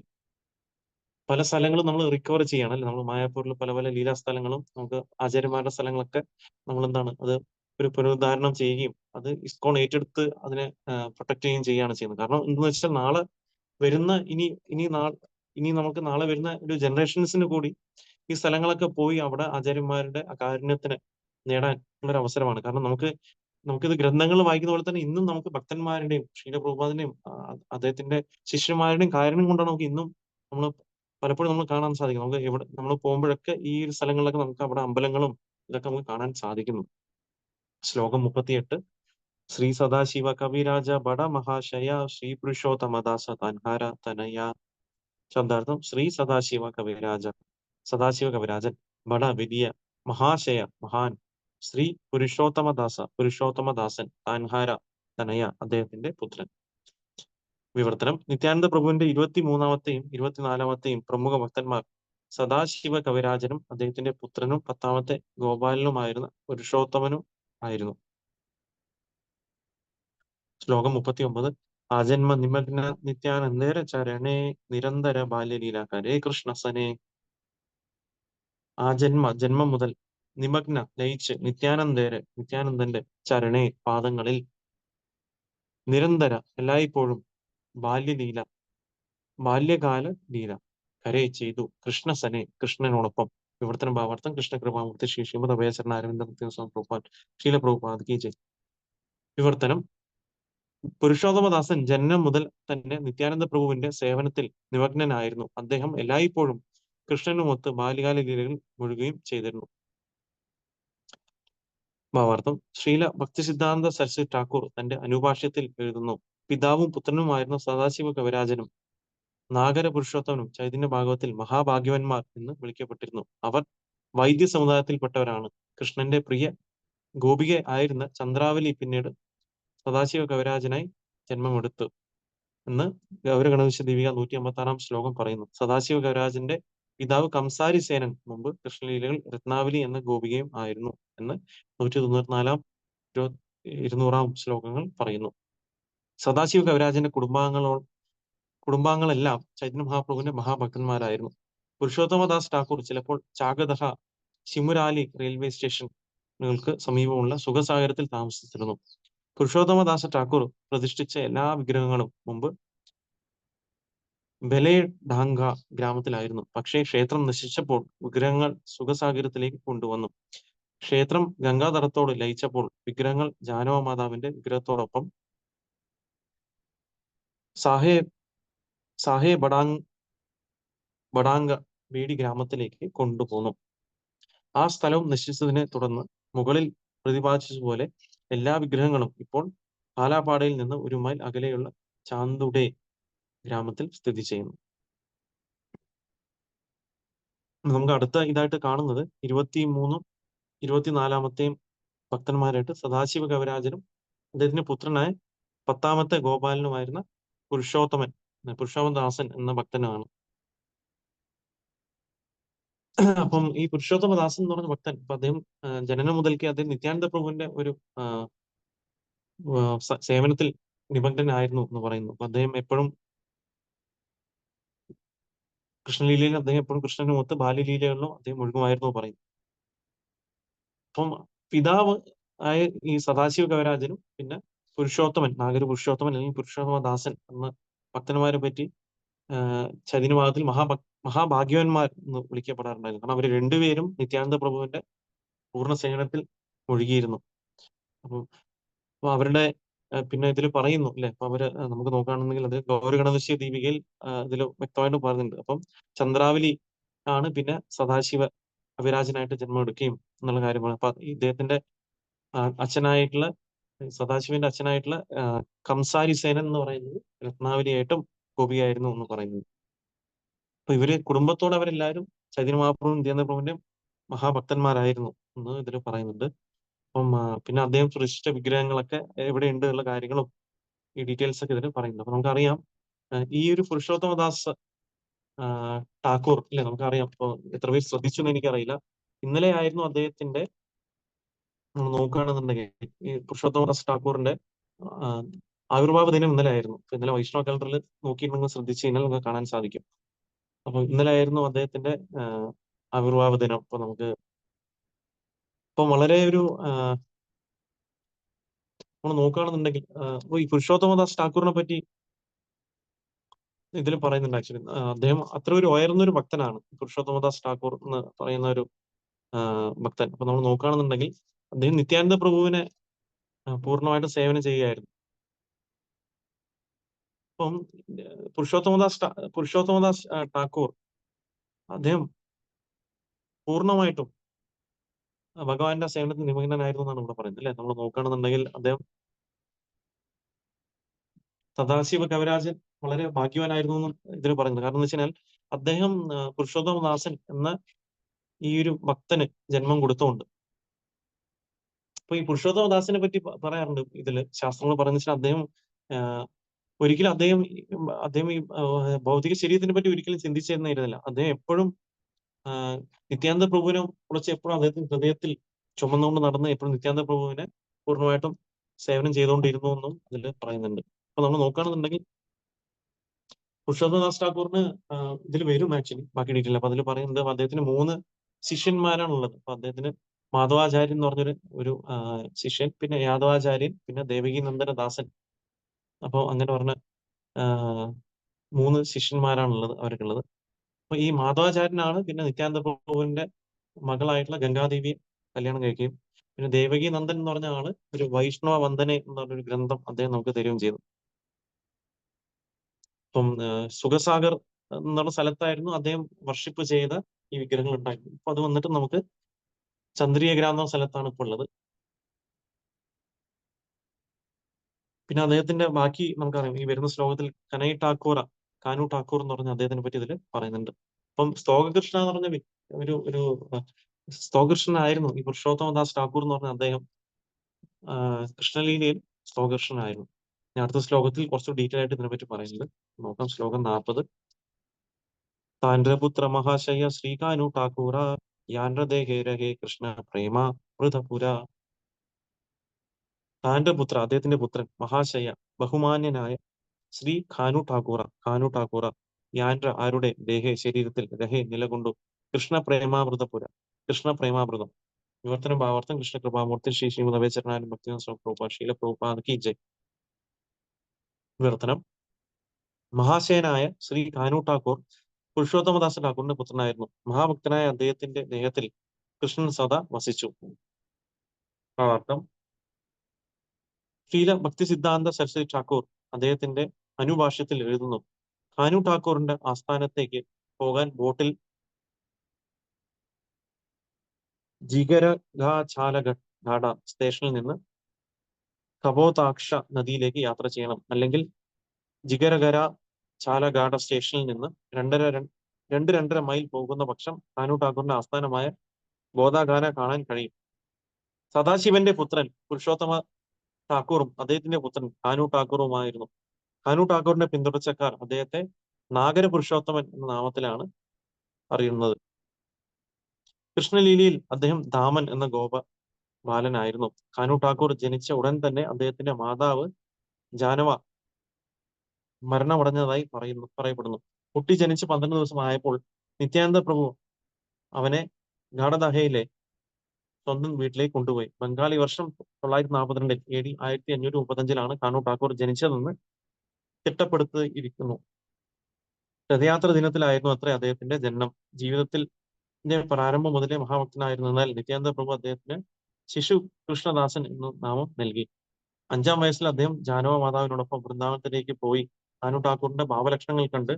പല സ്ഥലങ്ങളും നമ്മൾ റിക്കവർ ചെയ്യണം അല്ലെ. നമ്മൾ മായാപൂരിൽ പല പല ലീലാ സ്ഥലങ്ങളും നമുക്ക് ആചാര്യന്മാരുടെ സ്ഥലങ്ങളൊക്കെ നമ്മൾ എന്താണ് അത് ഒരു പുനരുദ്ധാരണം ചെയ്യുകയും അത് ഇസ്കോൺ ഏറ്റെടുത്ത് അതിനെ പ്രൊട്ടക്ട് ചെയ്യുകയും ചെയ്യുകയാണ് ചെയ്യുന്നത്. കാരണം എന്താണെന്ന് വെച്ചാൽ നാളെ വരുന്ന ഇനി നമുക്ക് നാളെ വരുന്ന ഒരു ജനറേഷൻസിന് കൂടി ഈ സ്ഥലങ്ങളൊക്കെ പോയി അവിടെ ആചാര്യന്മാരുടെ കാരുണ്യത്തിന് നേടാൻ ഉള്ളൊരു അവസരമാണ്. കാരണം നമുക്കിത് ഗ്രന്ഥങ്ങൾ വായിക്കുന്ന പോലെ തന്നെ ഇന്നും നമുക്ക് ഭക്തന്മാരുടെയും ശീലപ്രഭുപാദിന്റെയും അദ്ദേഹത്തിന്റെ ശിഷ്യന്മാരുടെയും കാരുണ്യം കൊണ്ടാണ് നമുക്ക് ഇന്നും പലപ്പോഴും നമ്മൾ കാണാൻ സാധിക്കും. നമുക്ക് എവിടെ നമ്മൾ പോകുമ്പോഴൊക്കെ ഈ ഒരു സ്ഥലങ്ങളിലൊക്കെ നമുക്ക് അവിടെ അമ്പലങ്ങളും ഇതൊക്കെ നമുക്ക് കാണാൻ സാധിക്കുന്നു. ശ്ലോകം 38. ശ്രീ സദാശിവ കവിരാജ ബട മഹാശയ ശ്രീ പുരുഷോത്തമദാസ തൻഹാര തനയ. ശബ്ദാർത്ഥം: ശ്രീ സദാശിവ കവിരാജ, സദാശിവ കവിരാജൻ, ബട വലിയ, മഹാശയ മഹാൻ, ശ്രീ പുരുഷോത്തമദാസൻ, താൻഹാര തനയ അദ്ദേഹത്തിന്റെ പുത്രൻ. വിവർത്തനം: നിത്യാനന്ദ പ്രഭുവിന്റെ 23ാമത്തെയും 24ാമത്തെയും പ്രമുഖ ഭക്തന്മാർ സദാശിവ കവിരാജനും അദ്ദേഹത്തിന്റെ പുത്രനും 10ാമത്തെ ഗോപാലനുമായിരുന്ന പുരുഷോത്തമനും ആയിരുന്നു. ശ്ലോകം 39. ആജന്മ നിമഗ്ന നിത്യാനന്ദേര ചരണേ നിരന്തര ബാല്യലീല ഹരേ കൃഷ്ണസനെ. ജന്മം മുതൽ നിമഗ്ന ലയിച്ച് നിത്യാനന്ദന്റെ ചരണേ പാദങ്ങളിൽ നിരന്തര എല്ലായ്പ്പോഴും ബാല്യകാല ലീല ഹരേ ചെയ്തു കൃഷ്ണസനെ കൃഷ്ണനോടൊപ്പം. വിവർത്തനം ഭാവാർത്ഥം: കൃഷ്ണകൃപാമൂർത്തി ശ്രീ ശ്രീമദ് അഭയചരണ അരവിന്ദ പ്രഭുപാദ് ശീല പ്രഭുപാദ് കി ജയ്. വിവർത്തനം: പുരുഷോത്തമദാസൻ ജനനം മുതൽ തന്നെ നിത്യാനന്ദ പ്രഭുവിന്റെ സേവനത്തിൽ നിമഗ്നനായിരുന്നു. അദ്ദേഹം എല്ലായ്പ്പോഴും കൃഷ്ണനുമൊത്ത് ബാല്യകാല ലീലകളിൽ മുഴുകുകയും ചെയ്തിരുന്നു. ഭാവാർത്ഥം: ശ്രീല ഭക്തിസിദ്ധാന്ത സരസ്വതി ഠാക്കൂർ തന്റെ അനുഭാഷ്യത്തിൽ എഴുതുന്നു: പിതാവും പുത്രനുമായിരുന്ന സദാശിവ കവിരാജനും നാഗര പുരുഷോത്തമനും ചൈതന്യ ഭാഗവത്തിൽ മഹാഭാഗ്യവന്മാർ എന്ന് വിളിക്കപ്പെട്ടിരുന്നു. അവർ വൈദ്യ സമുദായത്തിൽപ്പെട്ടവരാണ്. കൃഷ്ണന്റെ പ്രിയ ഗോപിക ആയിരുന്ന ചന്ദ്രാവലി പിന്നീട് സദാശിവ കവിരാജനായി ജന്മമെടുത്തു എന്ന് ഗൗരഗണേശ ദീപിക 156 ശ്ലോകം പറയുന്നു. സദാശിവ കവിരാജന്റെ പിതാവ് കംസാരി സേനൻ മുമ്പ് കൃഷ്ണലീലകൾ രത്നാവലി എന്ന ഗോപികയും ആയിരുന്നു എന്ന് 194 200 ശ്ലോകങ്ങൾ പറയുന്നു. സദാശിവ കവിരാജന്റെ കുടുംബാംഗങ്ങളെല്ലാം ചൈതന്യ മഹാപ്രഭുവിന്റെ മഹാഭക്തന്മാരായിരുന്നു. പുരുഷോത്തമദാസ് ഠാക്കൂർ ചിലപ്പോൾ ചാഗദഹ ശിമുരാലി റെയിൽവേ സ്റ്റേഷനുകൾക്ക് സമീപമുള്ള സുഖസാഗരത്തിൽ താമസിച്ചിരുന്നു. പുരുഷോത്തമദാസ ഠാക്കൂർ പ്രതിഷ്ഠിച്ച എല്ലാ വിഗ്രഹങ്ങളും മുമ്പ് ബലേഡാംഗ ഗ്രാമത്തിലായിരുന്നു. പക്ഷേ ക്ഷേത്രം നശിച്ചപ്പോൾ വിഗ്രഹങ്ങൾ സുഖസാഗരത്തിലേക്ക് കൊണ്ടുവന്നു. ക്ഷേത്രം ഗംഗാതടത്തോട് ലയിച്ചപ്പോൾ വിഗ്രഹങ്ങൾ ജാനവ മാതാവിന്റെ വിഗ്രഹത്തോടൊപ്പം സാഹേ ബഡാംഗ ബേഡി ഗ്രാമത്തിലേക്ക് കൊണ്ടുപോന്നു. ആ സ്ഥലവും നശിച്ചതിനെ തുടർന്ന് മുകളിൽ പ്രതിപാദിച്ചതുപോലെ എല്ലാ വിഗ്രഹങ്ങളും ഇപ്പോൾ പാലാപ്പാടയിൽ നിന്ന് 1 മൈൽ അകലെയുള്ള ചാന്തുഡെ ഗ്രാമത്തിൽ സ്ഥിതി ചെയ്യുന്നു. നമുക്ക് അടുത്ത ഇതായിട്ട് കാണുന്നത് 23 24 ഭക്തന്മാരായിട്ട് സദാശിവ കവിരാജനും അദ്ദേഹത്തിന്റെ പുത്രനായ 10ാമത്തെ ഗോപാലനുമായിരുന്ന പുരുഷോത്തമദാസൻ എന്ന ഭക്തനാണ്. അപ്പം ഈ പുരുഷോത്തമദാസൻ എന്ന് പറഞ്ഞ ഭക്തൻ, അപ്പൊ അദ്ദേഹം ജനനം മുതൽക്കേ അദ്ദേഹം നിത്യാനന്ദ പ്രഭുവിന്റെ ഒരു സേവനത്തിൽ നിമഗ്നനായിരുന്നു എന്ന് പറയുന്നു. അപ്പൊ അദ്ദേഹം എപ്പോഴും കൃഷ്ണലീലയിൽ അദ്ദേഹം എപ്പോഴും കൃഷ്ണനുമൊത്ത് ബാല്യലീലകളിലും അദ്ദേഹം ഒഴുകുമായിരുന്നു പറയുന്നു. അപ്പം പിതാവ് ആയ ഈ സദാശിവ കവിരാജനും പിന്നെ നാഗര പുരുഷോത്തമൻ അല്ലെങ്കിൽ പുരുഷോത്തമദാസൻ എന്ന ഭക്തന്മാരെ പറ്റി ചൈതന്യമാർഗത്തിൽ മഹാഭാഗ്യവാന്മാർ എന്ന് വിളിക്കപ്പെടാറുണ്ടായിരുന്നു. കാരണം അവർ രണ്ടുപേരും നിത്യാനന്ദ പ്രഭുവിന്റെ പൂർണ്ണ സേവനത്തിൽ ഒഴുകിയിരുന്നു. അപ്പൊ അവരുടെ പിന്നെ ഇതിൽ പറയുന്നു അല്ലെ, അപ്പൊ അവര് നമുക്ക് നോക്കുകയാണെന്നുണ്ടെങ്കിൽ അത് ഗൗരഗണപതി ദീപികയിൽ ഇതിൽ വ്യക്തമായിട്ട് പറയുന്നുണ്ട്. അപ്പം ചന്ദ്രാവലി ആണ് പിന്നെ സദാശിവ കവിരാജനായിട്ട് ജന്മം എടുക്കുകയും എന്നുള്ള കാര്യമാണ്. അപ്പൊ ഇദ്ദേഹത്തിന്റെ അച്ഛനായിട്ടുള്ള സദാശിവന്റെ അച്ഛനായിട്ടുള്ള കംസാരി സേനൻ എന്ന് പറയുന്നത് രത്നാവലിയായിട്ടും ഗോപിയായിരുന്നു എന്ന് പറയുന്നത്. അപ്പൊ ഇവര് കുടുംബത്തോടെ അവരെല്ലാവരും ചൈതന്യ മഹാപ്രഭുവും നിത്യാനന്ദ പ്രഭുവിന്റെ മഹാഭക്തന്മാരായിരുന്നു എന്ന് ഇതിൽ പറയുന്നുണ്ട്. അപ്പം പിന്നെ അദ്ദേഹം സൃഷ്ടിച്ച വിഗ്രഹങ്ങളൊക്കെ എവിടെയുണ്ട് എന്നുള്ള കാര്യങ്ങളും ഈ ഡീറ്റെയിൽസ് ഒക്കെ ഇതിൽ പറയുന്നുണ്ട്. അപ്പൊ നമുക്കറിയാം ഈ ഒരു പുരുഷോത്തമദാസ് ഠാക്കൂർ ഇല്ലേ, നമുക്കറിയാം. ഇപ്പൊ എത്ര പേര് ശ്രദ്ധിച്ചു എന്ന് എനിക്കറിയില്ല. ഇന്നലെ ആയിരുന്നു അദ്ദേഹത്തിന്റെ, നമ്മൾ നോക്കുകയാണെന്നുണ്ടെങ്കിൽ ഈ പുരുഷോത്തമദാസ് ഠാക്കൂറിന്റെ ആവിർഭാവ ദിനം ഇന്നലെ ആയിരുന്നു. ഇന്നലെ വൈഷ്ണവ കലണ്ടറിൽ നോക്കിയിട്ടുണ്ടെങ്കിൽ ശ്രദ്ധിച്ച് കഴിഞ്ഞാൽ നമുക്ക് കാണാൻ സാധിക്കും. അപ്പൊ ഇന്നലെ ആയിരുന്നു അദ്ദേഹത്തിന്റെ ആവിർഭാവ ദിനം. അപ്പൊ നമുക്ക് ഇപ്പൊ വളരെ ഒരു നമ്മൾ നോക്കുകയാണെന്നുണ്ടെങ്കിൽ ഈ പുരുഷോത്തമദാസ് ഠാക്കൂറിനെ പറ്റി ഇതിൽ പറയുന്നുണ്ട്. ആക്ച്വലി അദ്ദേഹം അത്ര ഒരു ഉയർന്നൊരു ഭക്തനാണ് പുരുഷോത്തമദാസ് ഠാക്കൂർ എന്ന് പറയുന്ന ഒരു ഭക്തൻ. അപ്പൊ നമ്മൾ നോക്കുകയാണെന്നുണ്ടെങ്കിൽ അദ്ദേഹം നിത്യാനന്ദ പ്രഭുവിനെ പൂർണ്ണമായിട്ട് സേവനം ചെയ്യുകയായിരുന്നു. അപ്പം പുരുഷോത്തമദാസ് ഠാക്കൂർ അദ്ദേഹം പൂർണ്ണമായിട്ടും ഭഗവാന്റെ സേവനത്തിൽ നിമഗ്നനായിരുന്നു എന്നാണ് ഇവിടെ പറയുന്നത് അല്ലെ. നമ്മൾ നോക്കുകയാണെന്നുണ്ടെങ്കിൽ അദ്ദേഹം സദാശിവ കവിരാജൻ വളരെ ഭാഗ്യവാനായിരുന്നു എന്നും ഇതിൽ പറയുന്നത്. കാരണം എന്ന് വെച്ച് കഴിഞ്ഞാൽ അദ്ദേഹം പുരുഷോത്തമദാസൻ എന്ന ഈ ഒരു ഭക്തന് ജന്മം കൊടുത്തുകൊണ്ട്, അപ്പൊ ഈ പുരുഷോത്തമദാസിനെ പറ്റി പറയാറുണ്ട് ഇതില് ശാസ്ത്രങ്ങൾ പറയുന്ന വെച്ചാൽ അദ്ദേഹം ഒരിക്കലും അദ്ദേഹം ഈ ഭൗതിക ശരീരത്തിനെ പറ്റി ഒരിക്കലും ചിന്തിച്ചിരുന്നില്ല. അദ്ദേഹം എപ്പോഴും നിത്യാനന്ദ പ്രഭുവിനെ കുറിച്ച് എപ്പോഴും അദ്ദേഹത്തിന്റെ ഹൃദയത്തിൽ ചുമന്നുകൊണ്ട് നടന്ന് എപ്പോഴും നിത്യാനന്ദ പ്രഭുവിനെ പൂർണ്ണമായിട്ടും സേവനം ചെയ്തുകൊണ്ടിരുന്നു എന്നും ഇതിൽ പറയുന്നുണ്ട്. അപ്പൊ നമ്മൾ നോക്കുകയാണെന്നുണ്ടെങ്കിൽ പുരുഷോത്തമദാസ് ഠാക്കൂറിന് ഇതിൽ വരും ആക്ച്വലി ബാക്കി ഡീറ്റെയിൽ. അപ്പൊ അതിൽ പറയുന്നത് അദ്ദേഹത്തിന് 3 ശിഷ്യന്മാരാണുള്ളത്. അപ്പൊ അദ്ദേഹത്തിന് മാധവാചാര്യൻ എന്ന് പറഞ്ഞൊരു ശിഷ്യൻ, പിന്നെ യാദവാചാര്യൻ, പിന്നെ ദേവകി നന്ദനദാസൻ. അപ്പൊ അങ്ങനെ പറഞ്ഞ 3 ശിഷ്യന്മാരാണുള്ളത് അവർക്കുള്ളത്. അപ്പൊ ഈ മാധവാചാര്യനാണ് പിന്നെ നിത്യാനന്ദ പ്രഭുവിന്റെ മകളായിട്ടുള്ള ഗംഗാദേവിയെ കല്യാണം കഴിക്കുകയും പിന്നെ ദേവകി നന്ദൻ എന്ന് പറഞ്ഞ ആള് ഒരു വൈഷ്ണവ വന്ദന എന്ന് പറഞ്ഞൊരു ഗ്രന്ഥം അദ്ദേഹം നമുക്ക് തരികയും ചെയ്തു. ഇപ്പം സുഖസാഗർ എന്നുള്ള സ്ഥലത്തായിരുന്നു അദ്ദേഹം വർഷിപ്പ് ചെയ്ത ഈ വിഗ്രഹങ്ങൾ ഉണ്ടായിരുന്നു. അപ്പൊ അത് വന്നിട്ട് നമുക്ക് ചന്ദ്രീയ ഗ്രാമം എന്ന സ്ഥലത്താണ് ഇപ്പോൾ ഉള്ളത്. പിന്നെ അദ്ദേഹത്തിന്റെ ബാക്കി നമുക്കറിയാം ഈ വരുന്ന ശ്ലോകത്തിൽ കാനു ഠാക്കൂർ എന്ന് പറഞ്ഞ അദ്ദേഹത്തിനെ പറ്റി ഇതിൽ പറയുന്നുണ്ട്. അപ്പം സ്തോകകൃഷ്ണ എന്ന് പറഞ്ഞ ഒരു സ്തോകൃഷ്ണനായിരുന്നു ഈ പുരുഷോത്തമദാസ് ഠാക്കൂർ എന്ന് പറഞ്ഞ അദ്ദേഹം. കൃഷ്ണലീലയിൽ സ്തോകൃഷ്ണനായിരുന്നു. ഞാൻ അടുത്ത ശ്ലോകത്തിൽ കുറച്ച് ഡീറ്റെയിൽ ആയിട്ട് ഇതിനെപ്പറ്റി പറയുന്നുണ്ട്. നോക്കാം ശ്ലോകം 40. താൻ്റെ പുത്ര മഹാശയ ശ്രീകാനു ഠാക്കൂറ യാൻഡ്ര ദേഹേ രഹേ കൃഷ്ണ പ്രേമ മൃതപുര. താൻ്റെ പുത്ര, അദ്ദേഹത്തിന്റെ പുത്രൻ മഹാശയ ബഹുമാന്യനായ ശ്രീ ഖാനു ഠാക്കൂറ യാൻഡ്ര ആരുടെ ദേഹേ ശരീരത്തിൽ രഹേ നിലകൊണ്ടു കൃഷ്ണപ്രേമാമൃതപുര. കൃഷ്ണപ്രേമാമൃതം. വിവർത്തനം ഭാവാർത്ഥം കൃഷ്ണ കൃപാമൂർത്തി ശ്രീ ശ്രീമദ് അഭയചരണാലും ഭക്തി പ്രഭുപാ ശീല പ്രഭുപാദ കി ജയ്. വിവർത്തനം. മഹാശയനായ ശ്രീ ഖാനു ഠാക്കൂർ പുരുഷോത്തമദാസ ഠാക്കൂറിന്റെ പുത്രനായിരുന്നു. മഹാഭക്തനായ അദ്ദേഹത്തിന്റെ ദേഹത്തിൽ കൃഷ്ണൻ സദാ വസിച്ചു. ഭാവാർത്ഥം. ശ്രീല ഭക്തി സിദ്ധാന്ത സരസ്വതി ഠാക്കൂർ അദ്ദേഹത്തിന്റെ അനുഭാഷ്യത്തിൽ എഴുതുന്നു: ഖാനു ഠാക്കൂറിന്റെ ആസ്ഥാനത്തേക്ക് പോകാൻ ബോട്ടിൽ ജിഗരഗാചാലഘാട സ്റ്റേഷനിൽ നിന്ന് കപോതാക്ഷ നദിയിലേക്ക് യാത്ര ചെയ്യണം. അല്ലെങ്കിൽ ജിഗരഗര ചാലഗാഡ സ്റ്റേഷനിൽ നിന്ന് 2.5 മൈൽ പോകുന്ന പക്ഷം ഖാനു ഠാക്കൂറിന്റെ ആസ്ഥാനമായ ഗോദാഖാന കാണാൻ കഴിയും. സദാശിവന്റെ പുത്രൻ പുരുഷോത്തമ ഠാക്കൂറും അദ്ദേഹത്തിന്റെ പുത്രൻ ഖാനു ഠാക്കൂറുമായിരുന്നു. ഖാനു ഠാക്കൂറിന്റെ പിന്തുടർച്ചക്കാർ അദ്ദേഹത്തെ നാഗര പുരുഷോത്തമൻ എന്ന നാമത്തിലാണ് അറിയുന്നത്. കൃഷ്ണലീലയിൽ അദ്ദേഹം ദാമൻ എന്ന ബാലനായിരുന്നു. ഖാനു ഠാക്കൂർ ജനിച്ച ഉടൻ തന്നെ അദ്ദേഹത്തിന്റെ മാതാവ് ജാനവ മരണമടഞ്ഞതായി പറയപ്പെടുന്നു. കുട്ടി ജനിച്ച് 12 ദിവസം ആയപ്പോൾ നിത്യാനന്ദ പ്രഭു അവനെ ഗാഡദഹയിലെ സ്വന്തം വീട്ടിലേക്ക് കൊണ്ടുപോയി. ബംഗാളി വർഷം 942 AD 1535 ഖാനു ഠാക്കൂർ ജനിച്ചതെന്ന് തിട്ടപ്പെടുത്തിയിരിക്കുന്നു. രഥയാത്ര ദിനത്തിലായിരുന്നു അത്രേ അദ്ദേഹത്തിന്റെ ജനനം. ജീവിതത്തിന്റെ പ്രാരംഭം മുതലേ മഹാഭക്തനായിരുന്നതിനാൽ നിത്യാനന്ദ പ്രഭു അദ്ദേഹത്തിന് ശിശു കൃഷ്ണദാസൻ എന്ന നാമം നൽകി. 5-ാം വയസ്സിൽ അദ്ദേഹം ജാനവ മാതാവിനോടൊപ്പം വൃന്ദാവനത്തിലേക്ക് പോയി. ഖാനു ഠാക്കൂറിന്റെ ഭാവലക്ഷണങ്ങൾ കണ്ട്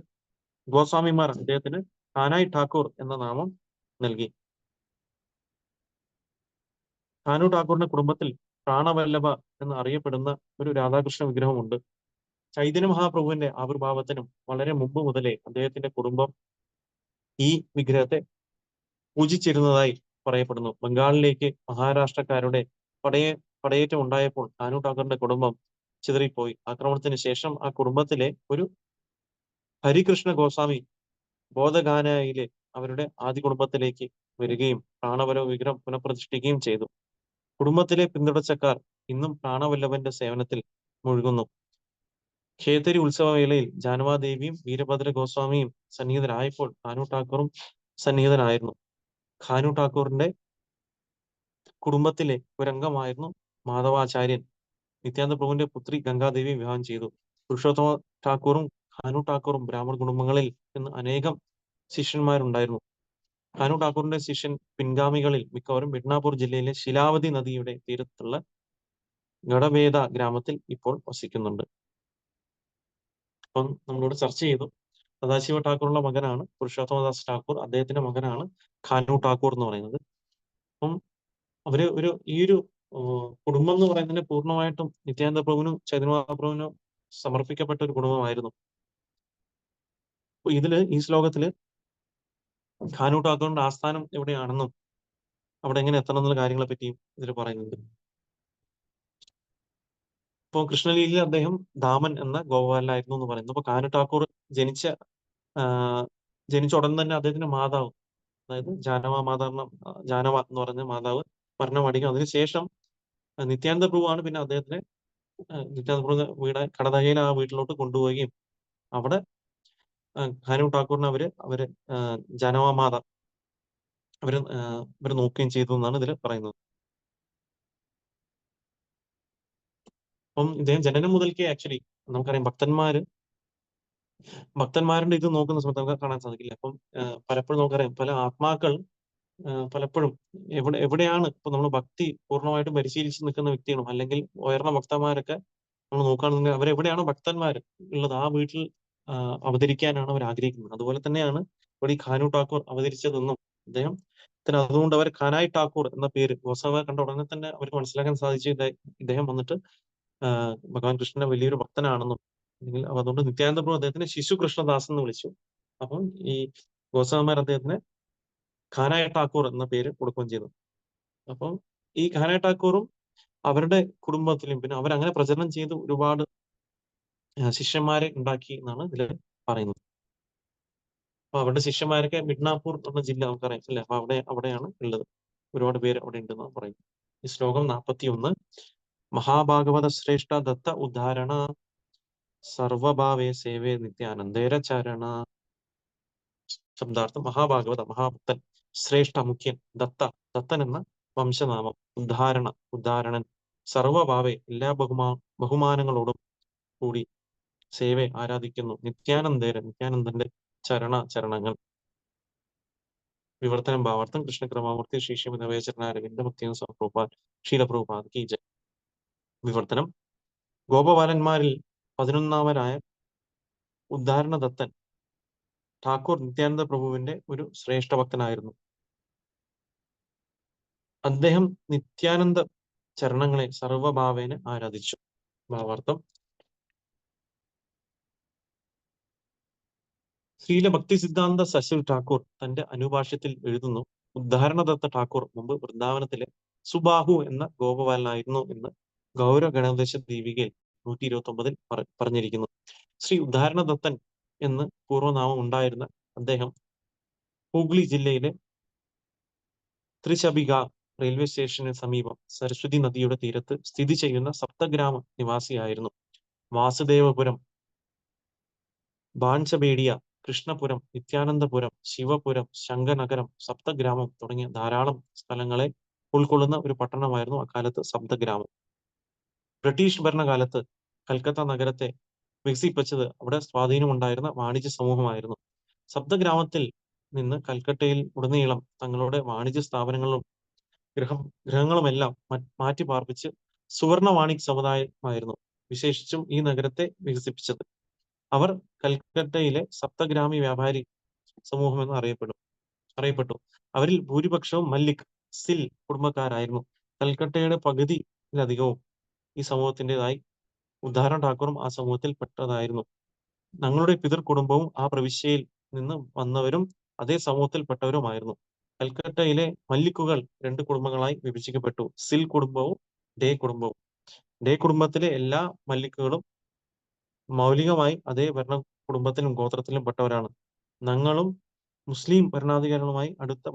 ഗോസ്വാമിമാർ അദ്ദേഹത്തിന് ഖാനായി ഠാക്കൂർ എന്ന നാമം നൽകി. ഖാനു ഠാക്കൂറിന്റെ കുടുംബത്തിൽ പ്രാണവല്ലഭ എന്ന് അറിയപ്പെടുന്ന ഒരു രാധാകൃഷ്ണ വിഗ്രഹമുണ്ട്. ചൈതന്യ മഹാപ്രഭുവിന്റെ ആവിർഭാവത്തിനും വളരെ മുമ്പ് മുതലേ അദ്ദേഹത്തിന്റെ കുടുംബം ഈ വിഗ്രഹത്തെ പൂജിച്ചിരുന്നതായി പറയപ്പെടുന്നു. ബംഗാളിലേക്ക് മഹാരാഷ്ട്രക്കാരുടെ പടയേറ്റം ഉണ്ടായപ്പോൾ ഖാനു ഠാക്കൂറിന്റെ കുടുംബം ചിതറിപ്പോയി. ആക്രമണത്തിന് ശേഷം ആ കുടുംബത്തിലെ ഒരു ഹരികൃഷ്ണ ഗോസ്വാമി ബോധഗാനയിലെ അവരുടെ ആദ്യ കുടുംബത്തിലേക്ക് വരികയും പ്രാണവല്ലഭ വിഗ്രഹം പുനഃപ്രതിഷ്ഠിക്കുകയും ചെയ്തു. കുടുംബത്തിലെ പിന്തുടർച്ചക്കാർ ഇന്നും പ്രാണവല്ലഭന്റെ സേവനത്തിൽ മുഴുകുന്നു. ഖേത്തരി ഉത്സവവേളയിൽ ജാനവാദേവിയും വീരഭദ്ര ഗോസ്വാമിയും സന്നിഹിതരായപ്പോൾ ഖാനു ഠാക്കൂറും സന്നിഹിതനായിരുന്നു. ഖാനു ഠാക്കൂറിന്റെ കുടുംബത്തിലെ ഒരംഗമായിരുന്നു മാധവാചാര്യൻ. നിത്യാനന്ദ പ്രഭുവിന്റെ പുത്രി ഗംഗാദേവി വിവാഹം ചെയ്തു. പുരുഷോത്തമ ഠാക്കൂറും ഖാനു ഠാക്കൂറും ബ്രാഹ്മണ കുടുംബങ്ങളിൽ നിന്ന് അനേകം ശിഷ്യന്മാരുണ്ടായിരുന്നു. ഖാനു ഠാക്കൂറിന്റെ പിൻഗാമികളിൽ മിക്കവാറും മിഡ്നാപൂർ ജില്ലയിലെ ശിലാവതി നദിയുടെ തീരത്തുള്ള ഗഡബേദ ഗ്രാമത്തിൽ ഇപ്പോൾ വസിക്കുന്നുണ്ട്. അപ്പം നമ്മളോട് ചർച്ച ചെയ്തു, സദാശിവ ഠാക്കൂറിന്റെ മകനാണ് പുരുഷോത്തമദാസ് ഠാക്കൂർ, അദ്ദേഹത്തിന്റെ മകനാണ് ഖാനു ഠാക്കൂർ എന്ന് പറയുന്നത്. അപ്പം അവര് ഈ ഒരു കുടുംബം എന്ന് പറയുന്നതിന് പൂർണ്ണമായിട്ടും നിത്യാനന്ദ പ്രഭുവിനും ചൈതന്യ മഹാപ്രഭുവിനും സമർപ്പിക്കപ്പെട്ട ഒരു കുടുംബമായിരുന്നു. ഈ ശ്ലോകത്തില് ഖാനു ഠാക്കൂറിന്റെ ആസ്ഥാനം എവിടെയാണെന്നും അവിടെ എങ്ങനെ എത്തണം എന്നുള്ള കാര്യങ്ങളെ പറ്റിയും ഇതിൽ പറയുന്നുണ്ട്. ഇപ്പൊ കൃഷ്ണലീലയിൽ അദ്ദേഹം ദാമൻ എന്ന ഗോപാലനായിരുന്നു എന്ന് പറയുന്നു. അപ്പൊ ഖാനു ഠാക്കൂർ ജനിച്ച ഉടൻ തന്നെ അദ്ദേഹത്തിന്റെ മാതാവ്, അതായത് ജാനവ എന്ന് പറഞ്ഞ മാതാവ് മരണമടയും. അതിനുശേഷം നിത്യാനന്ദ പ്രഭുവാണ് പിന്നെ അദ്ദേഹത്തിനെ നിത്യാനന്ദ പ്രഭു കടതകയിൽ ആ വീട്ടിലോട്ട് കൊണ്ടുപോവുകയും അവിടെ ഖാനു ഠാക്കൂറിനെ അവര് ജാനവ മാത അവര് നോക്കുകയും ചെയ്തു എന്നാണ് ഇതിൽ പറയുന്നത്. അപ്പം ഇദ്ദേഹം ജനനം മുതൽക്കേ ആക്ച്വലി നമുക്കറിയാം ഭക്തന്മാരുടെ ഇത് നോക്കുന്ന സമയത്ത് നമുക്ക് കാണാൻ സാധിക്കില്ല. അപ്പം പലപ്പോഴും നമുക്കറിയാം പല ആത്മാക്കൾ പലപ്പോഴും എവിടെയാണ് ഇപ്പൊ നമ്മൾ ഭക്തി പൂർണ്ണമായിട്ടും പരിശീലിച്ച് നിൽക്കുന്ന വ്യക്തികളും അല്ലെങ്കിൽ ഉയർന്ന ഭക്തന്മാരൊക്കെ നമ്മൾ നോക്കുകയാണെന്നുണ്ടെങ്കിൽ അവരെവിടെയാണ് ഭക്തന്മാർ ഉള്ളത് ആ വീട്ടിൽ അവതരിക്കാനാണ് അവർ ആഗ്രഹിക്കുന്നത്. അതുപോലെ തന്നെയാണ് ഇവിടെ ഈ ഖാനു ഠാക്കൂർ അവതരിച്ചതെന്നും അതുകൊണ്ട് അവർ ഖാനായി ഠാക്കൂർ എന്ന പേര് ഗോസ്വാമിയെ കണ്ട ഉടനെ തന്നെ അവർക്ക് മനസ്സിലാക്കാൻ സാധിച്ചു ഇദ്ദേഹം വന്നിട്ട് ഭഗവാൻ കൃഷ്ണന്റെ വലിയൊരു ഭക്തനാണെന്നും അല്ലെങ്കിൽ അതുകൊണ്ട് നിത്യാനന്ദ പ്രഭു അദ്ദേഹത്തിന് ശിശു കൃഷ്ണദാസ് എന്ന് വിളിച്ചു. അപ്പം ഈ ഗോസ്വാമിമാർ അദ്ദേഹത്തിന് ഖാനായി ഠാക്കൂർ എന്ന പേര് കൊടുക്കുകയും ചെയ്തു. അപ്പം ഈ ഖാനായി ഠാക്കൂറും അവരുടെ കുടുംബത്തിലും പിന്നെ അവരങ്ങനെ പ്രചരണം ചെയ്ത് ഒരുപാട് ശിഷ്യന്മാരെ ഉണ്ടാക്കി എന്നാണ് ഇതിൽ പറയുന്നത്. അപ്പൊ അവരുടെ ശിഷ്യന്മാരൊക്കെ മിഡ്നാപൂർ എന്ന ജില്ല നമുക്കറിയാം അല്ലെ? അപ്പൊ അവിടെയാണ് ഉള്ളത്. ഒരുപാട് പേര് അവിടെ ഉണ്ടെന്ന് പറയും. ഈ ശ്ലോകം 41. മഹാഭാഗവത ശ്രേഷ്ഠ ദത്ത ഉദ്ധാരണ സർവഭാവേ സേവേ നിത്യാനന്ദേര ചരണ. ശബ്ദാർത്ഥം മഹാഭാഗവത, മഹാഭക്തൻ, ശ്രേഷ്ഠ, മുഖ്യൻ, ദത്തൻ എന്ന വംശനാമം, ഉദ്ധാരണൻ, സർവഭാവേ എല്ലാ ബഹുമാനങ്ങളോടും കൂടി സേവയെ ആരാധിക്കുന്നു, നിത്യാനന്ദന്റെ ചരണങ്ങൾ. വിവർത്തനം ഭാവാർത്ഥം കൃഷ്ണക്രമാമൂർത്തി ശ്രീശ്രീമദ് ഭക്തി ശീലപ്രഭുപാദ് കി ജയ്. വിവർത്തനം: ഗോപബാലന്മാരിൽ 11-മനായ ഉദ്ധാരണദത്തൻ ഠാക്കൂർ നിത്യാനന്ദ പ്രഭുവിന്റെ ഒരു ശ്രേഷ്ഠ ഭക്തനായിരുന്നു. അദ്ദേഹം നിത്യാനന്ദ ചരണങ്ങളെ സർവഭാവേന ആരാധിച്ചു. ഭാവാർത്ഥം: ശ്രീല ഭക്തി സിദ്ധാന്ത സശിൽ ഠാക്കൂർ തന്റെ അനുഭാഷ്യത്തിൽ എഴുതുന്നു, ഉദ്ധാരണദത്ത ഠാക്കൂർ മുമ്പ് വൃന്ദാവനത്തിലെ സുബാഹു എന്ന ഗോപബാലനായിരുന്നു എന്ന് ഗൗരവ ഗണോപദേശ ദീപികയിൽ 129 പറഞ്ഞിരിക്കുന്നു. ശ്രീ ഉദ്ധാരണദത്തൻ എന്ന് പൂർവ്വനാമം ഉണ്ടായിരുന്ന അദ്ദേഹം ഹൂഗ്ലി ജില്ലയിലെ ത്രിശബിക റെയിൽവേ സ്റ്റേഷന് സമീപം സരസ്വതി നദിയുടെ തീരത്ത് സ്ഥിതി ചെയ്യുന്ന സപ്തഗ്രാമ നിവാസിയായിരുന്നു. വാസുദേവപുരം, ബാൻചബേഡിയ, കൃഷ്ണപുരം, നിത്യാനന്ദപുരം, ശിവപുരം, ശങ്കനഗരം, സപ്തഗ്രാമം തുടങ്ങിയ ധാരാളം സ്ഥലങ്ങളെ ഉൾക്കൊള്ളുന്ന ഒരു പട്ടണമായിരുന്നു അക്കാലത്ത് സപ്തഗ്രാമം. ബ്രിട്ടീഷ് ഭരണകാലത്ത് കൽക്കത്ത നഗരത്തെ വികസിപ്പിച്ചത് അവിടെ സ്വാധീനമുണ്ടായിരുന്ന വാണിജ്യ സമൂഹമായിരുന്നു. സപ്തഗ്രാമത്തിൽ നിന്ന് കൽക്കട്ടയിൽ ഉടനീളം തങ്ങളുടെ വാണിജ്യ സ്ഥാപനങ്ങളും ഗൃഹങ്ങളുമെല്ലാം മാറ്റി പാർപ്പിച്ച് സുവർണ വാണിക് സമുദായമായിരുന്നു വിശേഷിച്ചും ഈ നഗരത്തെ വികസിപ്പിച്ചത്. അവർ കൽക്കട്ടയിലെ സപ്തഗ്രാമി വ്യാപാരി സമൂഹം എന്ന് അറിയപ്പെട്ടു. അവരിൽ ഭൂരിപക്ഷവും മല്ലിക്, സിൽ കുടുംബക്കാരായിരുന്നു. കൽക്കട്ടയുടെ പകുതിയിലധികവും ഈ സമൂഹത്തിൻ്റെതായി. ഉദ്ധാരണ ഠാക്കൂറും ആ സമൂഹത്തിൽ പെട്ടതായിരുന്നു. ഞങ്ങളുടെ പിതൃ കുടുംബവും ആ പ്രവിശ്യയിൽ നിന്ന് വന്നവരും അതേ സമൂഹത്തിൽപ്പെട്ടവരുമായിരുന്നു. കൽക്കട്ടയിലെ മല്ലിക്കുകൾ 2 കുടുംബങ്ങളായി വിഭജിക്കപ്പെട്ടു: സിൽ കുടുംബവും ഡേ കുടുംബവും. ഡേ കുടുംബത്തിലെ എല്ലാ മല്ലിക്കുകളും മൗലികമായി അതേ കുടുംബത്തിലും ഗോത്രത്തിലും പെട്ടവരാണ്. ഞങ്ങളും മുസ്ലിം ഭരണാധികാരികളുമായി അടുത്ത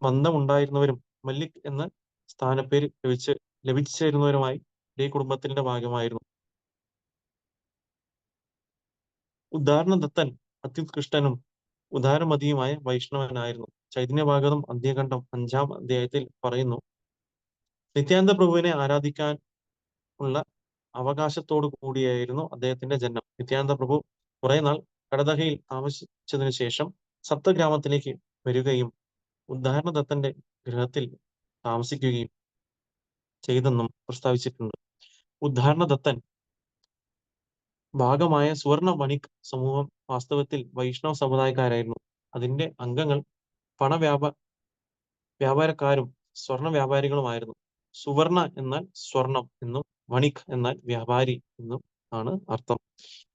ബന്ധമുണ്ടായിരുന്നവരും മല്ലിക് എന്ന സ്ഥാനപ്പേര് ലഭിച്ചിരുന്നവരുമായി ഡേ കുടുംബത്തിന്റെ ഭാഗമായിരുന്നു. ഉദ്ധാരണദത്തൻ അത്യുത്കൃഷ്ടനും ഉദാരമതിയുമായ വൈഷ്ണവനായിരുന്നു. ചൈതന്യഭാഗവതം അദ്യഖണ്ഡം 5-ാം അധ്യായത്തിൽ പറയുന്നു, നിത്യാനന്ദ പ്രഭുവിനെ ആരാധിക്കാൻ ഉള്ള അവകാശത്തോടു കൂടിയായിരുന്നു അദ്ദേഹത്തിന്റെ ജന്മം. നിത്യാനന്ദ പ്രഭു കുറെ നാൾ കടദഹയിൽ താമസിച്ചതിനു ശേഷം സപ്തഗ്രാമത്തിലേക്ക് വരികയും ഉദ്ധാരണദത്തന്റെ ഗൃഹത്തിൽ താമസിക്കുകയും ചെയ്തെന്നും പ്രസ്താവിച്ചിട്ടുണ്ട്. ഉദ്ധാരണദത്തൻ ഭാഗമായ സുവർണ വണിക് സമൂഹം വാസ്തവത്തിൽ വൈഷ്ണവ സമുദായക്കാരായിരുന്നു. അതിന്റെ അംഗങ്ങൾ വ്യാപാരക്കാരും സ്വർണ വ്യാപാരികളുമായിരുന്നു. സുവർണ എന്നാൽ സ്വർണം എന്നും വണിക് എന്നാൽ വ്യാപാരി എന്നും ആണ് അർത്ഥം.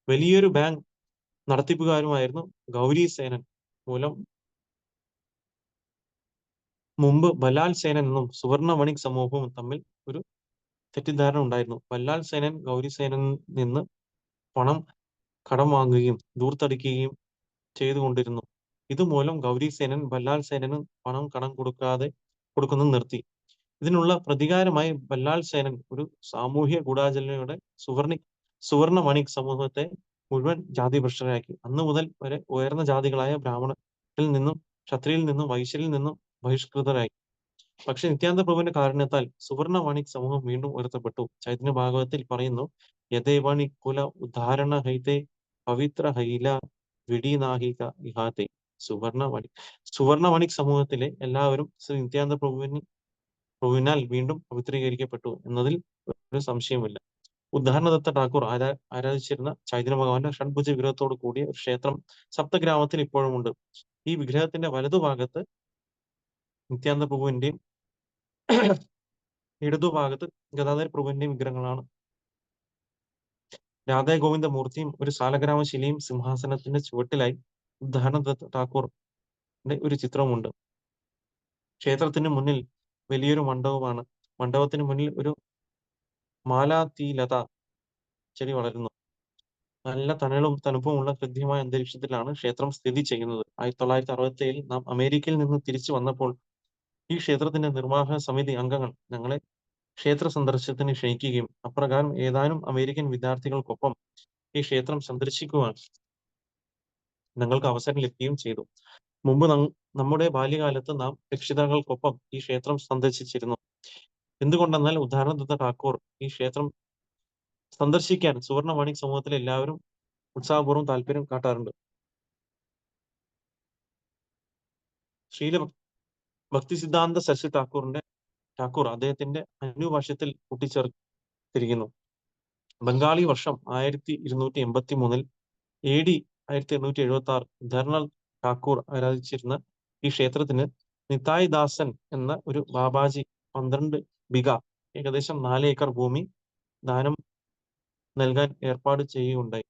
വലിയൊരു ബാങ്ക് നടത്തിപ്പുകാരുമായിരുന്നു ഗൗരി സേനൻ. മുമ്പ് ബലാൽ സേനൻ എന്നും സുവർണ വണിക് സമൂഹവും തമ്മിൽ ഒരു തെറ്റിദ്ധാരണ ഉണ്ടായിരുന്നു. ബല്ലാൽ സേനൻ ഗൗരി സേനനിൽ നിന്ന് പണം കടം വാങ്ങുകയും ധൂർത്തടിക്കുകയും ചെയ്തുകൊണ്ടിരുന്നു. ഇതുമൂലം ഗൗരി സേനൻ ബല്ലാൽ സേനന് പണം കടം കൊടുക്കുന്നത് നിർത്തി. ഇതിനുള്ള പ്രതികാരമായി ബല്ലാൽ സേനൻ ഒരു സാമൂഹ്യ ഗൂഢാലോചനയോടെ സുവർണ വണിക് സമൂഹത്തെ മുഴുവൻ ജാതിഭ്രഷ്ടരാക്കി. അന്നു മുതൽ വരെ ഉയർന്ന ജാതികളായ ബ്രാഹ്മണരിൽ നിന്നും ക്ഷത്രിയിൽ നിന്നും വൈശ്യരിൽ നിന്നും ബഹിഷ്കൃതരായി. പക്ഷെ നിത്യാനന്ദ പ്രഭുവിന്റെ കാരുണ്യത്താൽ സുവർണ വണിക് സമൂഹം വീണ്ടും ഉയർത്തപ്പെട്ടു. ചൈതന്യ ഭാഗവതത്തിൽ പറയുന്നു, യഥേവണി കുല ഉദ്ധാരണ ഹൈതേ പവിത്ര ഹൈല വിടിനാഹിക ഇഹാതെ. സുവർണ വണിക് സമൂഹത്തിലെ എല്ലാവരും ശ്രീ നിത്യാനന്ദ പ്രഭുവിനാൽ വീണ്ടും പവിത്രീകരിക്കപ്പെട്ടു എന്നതിൽ ഒരു സംശയമില്ല. ഉദ്ധാരണദത്ത ഠാക്കൂർ ആരാധിച്ചിരുന്ന ചൈതന്യ ഭഗവാന്റെ ഷഡ്ഭുജ വിഗ്രഹത്തോട് കൂടിയ ഒരു ക്ഷേത്രം സപ്തഗ്രാമത്തിൽ ഇപ്പോഴുമുണ്ട്. ഈ വിഗ്രഹത്തിന്റെ വലതുഭാഗത്ത് നിത്യാനന്ദ പ്രഭുവിന്റെയും ഇടതുഭാഗത്ത് ഗദാധര പ്രഭുവിന്റെയും വിഗ്രഹങ്ങളാണ്. രാധാ ഗോവിന്ദ മൂർത്തിയും ഒരു സാലഗ്രാമ ശിലയും സിംഹാസനത്തിന്റെ ചുവട്ടിലായി ഉദ്ധാരണദത്ത ഠാക്കൂറിന്റെ ഒരു ചിത്രമുണ്ട്. ക്ഷേത്രത്തിന് മുന്നിൽ വലിയൊരു മണ്ഡപമാണ്. മണ്ഡപത്തിന് മുന്നിൽ ഒരു മാലാതീലത ചെടി വളരുന്നു. നല്ല തണുപ്പുമുള്ള ഹൃദ്യമായ അന്തരീക്ഷത്തിലാണ് ക്ഷേത്രം സ്ഥിതി ചെയ്യുന്നത്. 1967 നാം അമേരിക്കയിൽ നിന്ന് തിരിച്ചു വന്നപ്പോൾ ഈ ക്ഷേത്രത്തിന്റെ നിർവാഹക സമിതി അംഗങ്ങൾ ഞങ്ങളെ ക്ഷേത്ര സന്ദർശനത്തിന് ക്ഷണിക്കുകയും അപ്രകാരം ഏതാനും അമേരിക്കൻ വിദ്യാർത്ഥികൾക്കൊപ്പം ഈ ക്ഷേത്രം സന്ദർശിക്കുവാൻ ഞങ്ങൾക്ക് അവസരം ലഭിക്കുകയും ചെയ്തു. മുമ്പ് നമ്മുടെ ബാല്യകാലത്ത് നാം രക്ഷിതാക്കൾക്കൊപ്പം ഈ ക്ഷേത്രം സന്ദർശിച്ചിരുന്നു. എന്തുകൊണ്ടെന്നാൽ ഉദാഹരണദത്ത ഠാക്കൂർ ഈ ക്ഷേത്രം സന്ദർശിക്കാൻ സുവർണമാണിക് സമൂഹത്തിലെ എല്ലാവരും ഉത്സാഹപൂർവ്വം താല്പര്യം കാട്ടാറുണ്ട്. ശ്രീല ഭക്തി സിദ്ധാന്ത സരസ്വതി ഠാക്കൂർ അദ്ദേഹത്തിന്റെ അനുഭാഷ്യത്തിൽ കൂട്ടിച്ചേർത്തിരിക്കുന്നു. ബംഗാളി വർഷം 1283 AD 1876 ധർണൽ ഠാക്കൂർ ആരാധിച്ചിരുന്ന ഈ ക്ഷേത്രത്തിന് നിതായ് ദാസൻ എന്ന ഒരു ബാബാജി 12 ബിഘ ഏകദേശം 4 ഏക്കർ ഭൂമി ദാനം നൽകാൻ ഏർപ്പാട് ചെയ്യുകയുണ്ടായി.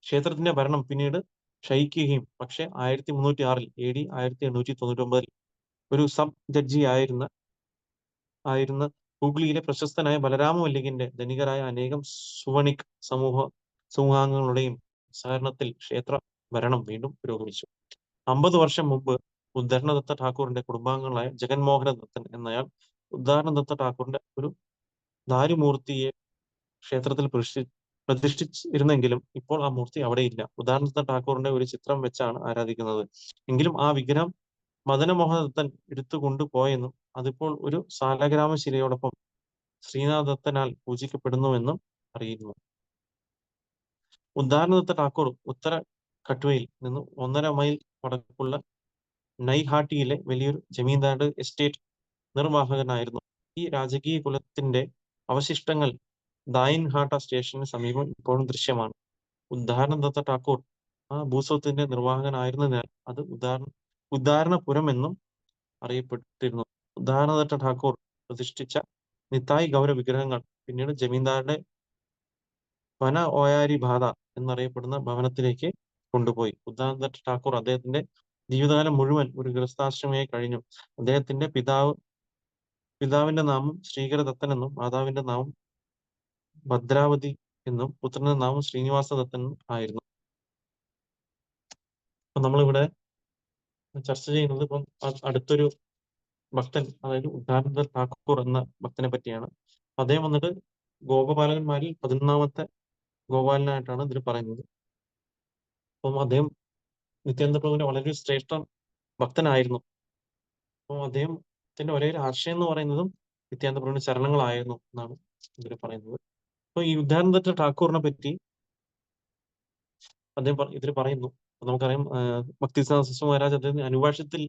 ക്ഷേത്രത്തിന്റെ ഭരണം പിന്നീട് ക്ഷയിക്കുകയും പക്ഷെ 1306 AD 1899 ഒരു സബ് ജഡ്ജി ആയിരുന്ന ഹൂഗ്ലിയിലെ പ്രശസ്തനായ ബലരാമ മല്ലികിന്റെ ധനികരായ അനേകം സുവണിക് സമൂഹാംഗങ്ങളുടെയും സഹകരണത്തിൽ ക്ഷേത്ര ഭരണം വീണ്ടും പുരോഗമിച്ചു. 50 വർഷം മുമ്പ് ഉദ്ധരണദത്ത ഠാക്കൂറിന്റെ കുടുംബാംഗങ്ങളായ ജഗൻമോഹന ദത്തൻ എന്നയാൾ ഉദാഹരണദത്ത ഠാക്കൂറിന്റെ ഒരു ദാരുമൂർത്തിയെ ക്ഷേത്രത്തിൽ പ്രതിഷ്ഠിച്ചിരുന്നെങ്കിലും ഇപ്പോൾ ആ മൂർത്തി അവിടെയില്ല. ഉദാഹരണദത്ത ഠാക്കൂറിന്റെ ഒരു ചിത്രം വെച്ചാണ് ആരാധിക്കുന്നത്. എങ്കിലും ആ വിഗ്രഹം മദനമോഹന ദത്തൻ എടുത്തു കൊണ്ടുപോയെന്നും അതിപ്പോൾ ഒരു സാലഗ്രാമ ശിലയോടൊപ്പം ശ്രീനാഥ ദത്തനാൽ പൂജിക്കപ്പെടുന്നുവെന്നും അറിയുന്നു. ഉദാഹരണദത്ത ഠാക്കൂർ ഉത്തര കട്വയിൽ നിന്ന് 1.5 മൈൽ വടക്കുള്ള നൈഹാട്ടിയിലെ വലിയൊരു ജമീന്ദാരുടെ എസ്റ്റേറ്റ് നിർവാഹകനായിരുന്നു. ഈ രാജകീയ കുലത്തിന്റെ അവശിഷ്ടങ്ങൾ ദായിൻഹാട്ട സ്റ്റേഷന് സമീപം ഇപ്പോഴും ദൃശ്യമാണ്. ഉദാഹരണദത്ത ഠാക്കൂർ ആ ഭൂസ്വത്തിന്റെ നിർവാഹകനായിരുന്നതിനാൽ അത് ഉദാഹരണപുരം എന്നും അറിയപ്പെട്ടിരുന്നു. ഉദാഹരണദത്ത ഠാക്കൂർ പ്രതിഷ്ഠിച്ച നിതായ് ഗൗര വിഗ്രഹങ്ങൾ പിന്നീട് ജമീന്ദാരുടെ വന ഓയാരി ബാധ എന്നറിയപ്പെടുന്ന ഭവനത്തിലേക്ക് കൊണ്ടുപോയി. ഉദാഹരണദത്ത ഠാക്കൂർ അദ്ദേഹത്തിന്റെ ജീവിതകാലം മുഴുവൻ ഒരു ഗൃഹസ്ഥാശ്രമിയായി കഴിഞ്ഞു. അദ്ദേഹത്തിന്റെ പിതാവിന്റെ നാമം ശ്രീകര ദത്തൻ എന്നും മാതാവിന്റെ നാമം ഭദ്രാവതി എന്നും പുത്രന്റെ നാമം ശ്രീനിവാസ ദത്തൻ ആയിരുന്നു. അപ്പൊ നമ്മളിവിടെ ചർച്ച ചെയ്യുന്നത് ഇപ്പം അടുത്തൊരു ഭക്തൻ, അതായത് ഉദാഹരണദത്ത ഠാക്കൂർ എന്ന ഭക്തനെ പറ്റിയാണ്. അദ്ദേഹം വന്നിട്ട് ഗോപപാലകന്മാരിൽ 11ാമത്തെ ഗോപാലനായിട്ടാണ് ഇതിൽ പറയുന്നത്. അപ്പം അദ്ദേഹം നിത്യാനന്ദ പ്രഭുവിന്റെ വളരെ ശ്രേഷ്ഠ ഭക്തനായിരുന്നു. അപ്പം അദ്ദേഹത്തിന്റെ ഒരേ ആശയം എന്ന് പറയുന്നതും നിത്യാനന്ദ പ്രഭുവിന്റെ ചരണങ്ങളായിരുന്നു എന്നാണ് ഇതിൽ പറയുന്നത്. അപ്പൊ ഈ ഉദാഹരണദത്ത ഠാക്കൂറിനെ പറ്റി അദ്ദേഹം ഇതിൽ പറയുന്നു. നമുക്കറിയാം ഭക്തിസിദ്ധാന്ത മഹാരാജ് അദ്ദേഹം അനുഭാഷ്യത്തിൽ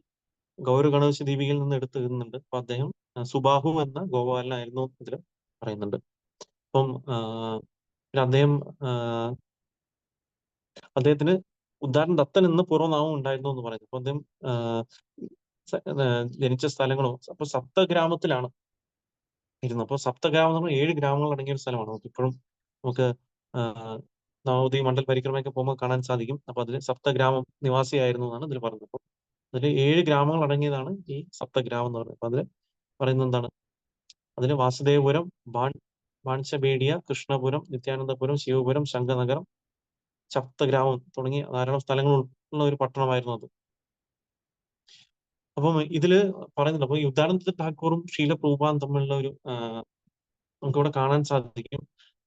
ഗൗരഗണേശ ദീപികയിൽ നിന്ന് എടുത്തു എഴുതുന്നുണ്ട്. അപ്പൊ അദ്ദേഹം സുബാഹു എന്ന ഗോപാലനായിരുന്നു ഇതിൽ പറയുന്നുണ്ട്. അപ്പം അദ്ദേഹത്തിന് ഉദാഹരണ ദത്തൻ എന്ന് പൂർവ്വനാമം ഉണ്ടായിരുന്നു എന്ന് പറയുന്നു. അപ്പൊ അദ്ദേഹം ജനിച്ച സ്ഥലങ്ങളും അപ്പൊ സപ്തഗ്രാമത്തിലാണ് ഇരുന്നത്. അപ്പൊ സപ്തഗ്രാമം എന്ന് പറഞ്ഞാൽ 7 ഗ്രാമങ്ങൾ അടങ്ങിയ ഒരു സ്ഥലമാണ്. ഇപ്പോഴും നമുക്ക് നവോദയ മണ്ഡൽ പരിക്രമയൊക്കെ പോകുമ്പോൾ കാണാൻ സാധിക്കും. അപ്പൊ അതിൽ സപ്തഗ്രാമം നിവാസിയായിരുന്നു എന്നാണ് ഇതിൽ പറയുന്നത്. അപ്പൊ അതിൽ 7 ഗ്രാമങ്ങൾ അടങ്ങിയതാണ് ഈ സപ്തഗ്രാമം എന്ന് പറയുന്നത്. അപ്പൊ അതിൽ പറയുന്നത് എന്താണ്? അതിന് വാസുദേവപുരം, ബാൺചബേഡിയ, കൃഷ്ണപുരം, നിത്യാനന്ദപുരം, ശിവപുരം, ശംഖനഗരം, സപ്തഗ്രാമം തുടങ്ങിയ ധാരാളം സ്ഥലങ്ങളുള്ള ഒരു പട്ടണമായിരുന്നു അത്. അപ്പം ഇതില് പറയുന്നുണ്ട്. അപ്പൊ ഈ ഉദാഹരണത്തിൽ ഠാക്കൂറും ശീല പ്രഭുപാദും തമ്മിലുള്ള ഒരു നമുക്കിവിടെ കാണാൻ സാധിക്കും.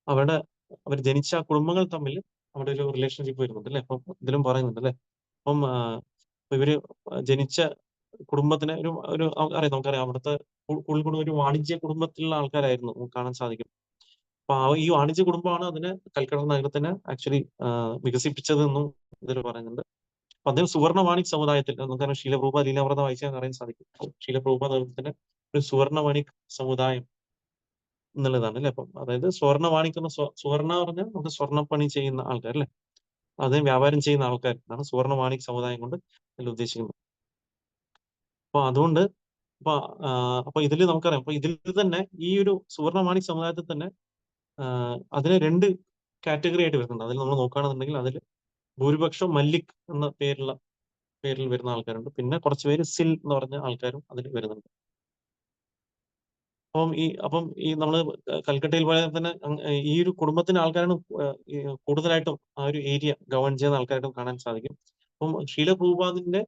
അവർ ജനിച്ച കുടുംബങ്ങൾ തമ്മിൽ അവിടെ ഒരു റിലേഷൻഷിപ്പ് വരുന്നുണ്ട് അല്ലെ. അപ്പം ഇതിലും പറയുന്നുണ്ട് അല്ലെ. അപ്പം ഇവര് ജനിച്ച കുടുംബത്തിന് നമുക്കറിയാം അവിടുത്തെ കോഴിക്കോട് ഒരു വാണിജ്യ കുടുംബത്തിലുള്ള ആൾക്കാരായിരുന്നു നമുക്ക് കാണാൻ സാധിക്കും. അപ്പൊ ഈ വാണിജ്യ കുടുംബമാണ് അതിനെ കൽക്കട്ട നഗരത്തിനെ ആക്ച്വലി വികസിപ്പിച്ചതെന്നും ഇതിൽ പറയുന്നുണ്ട്. അപ്പൊ അദ്ദേഹം സുവർണവാണിക് സമുദായത്തിൽ നമുക്കറിയാം ശീലപ്രഭുപാദ ലീലാമൃതം വായിച്ചാൽ അറിയാൻ സാധിക്കും. ശീലപ്രഭുപാദ അദ്ദേഹത്തിന്റെ ഒരു സുവർണവാണിക് സമുദായം എന്നുള്ളതാണ് അല്ലെ. അപ്പം അതായത് സുവർണവാണിക് സുവർണ പറഞ്ഞാൽ നമുക്ക് സ്വർണ്ണപ്പണി ചെയ്യുന്ന ആൾക്കാർ അല്ലെ, അദ്ദേഹം വ്യാപാരം ചെയ്യുന്ന ആൾക്കാർ എന്നാണ് സുവർണവാണിക് സമുദായം കൊണ്ട് ഇതിൽ ഉദ്ദേശിക്കുന്നത്. അപ്പൊ അതുകൊണ്ട് അപ്പൊ ഇതിൽ നമുക്കറിയാം. അപ്പൊ ഇതിൽ തന്നെ ഈ ഒരു സുവർണവാണിക് സമുദായത്തിൽ തന്നെ അതിന് 2 കാറ്റഗറി ആയിട്ട് വരുന്നുണ്ട്. അതിൽ നമ്മൾ നോക്കുകയാണെന്നുണ്ടെങ്കിൽ അതിൽ ഭൂരിപക്ഷം മല്ലിക് എന്ന പേരിൽ വരുന്ന ആൾക്കാരുണ്ട്. പിന്നെ കുറച്ച് പേര് സിൽ എന്ന് പറഞ്ഞ ആൾക്കാരും അതിൽ വരുന്നുണ്ട്. അപ്പം ഈ നമ്മള് കൽക്കട്ടയിൽ പോലെ തന്നെ ഈ ഒരു കുടുംബത്തിന്റെ ആൾക്കാരാണ് ഈ കൂടുതലായിട്ടും ആ ഒരു ഏരിയ ഗവൺ ചെയ്യുന്ന ആൾക്കാരായിട്ടും കാണാൻ സാധിക്കും. അപ്പം ഷീല പ്രഭുപാദിന്റെ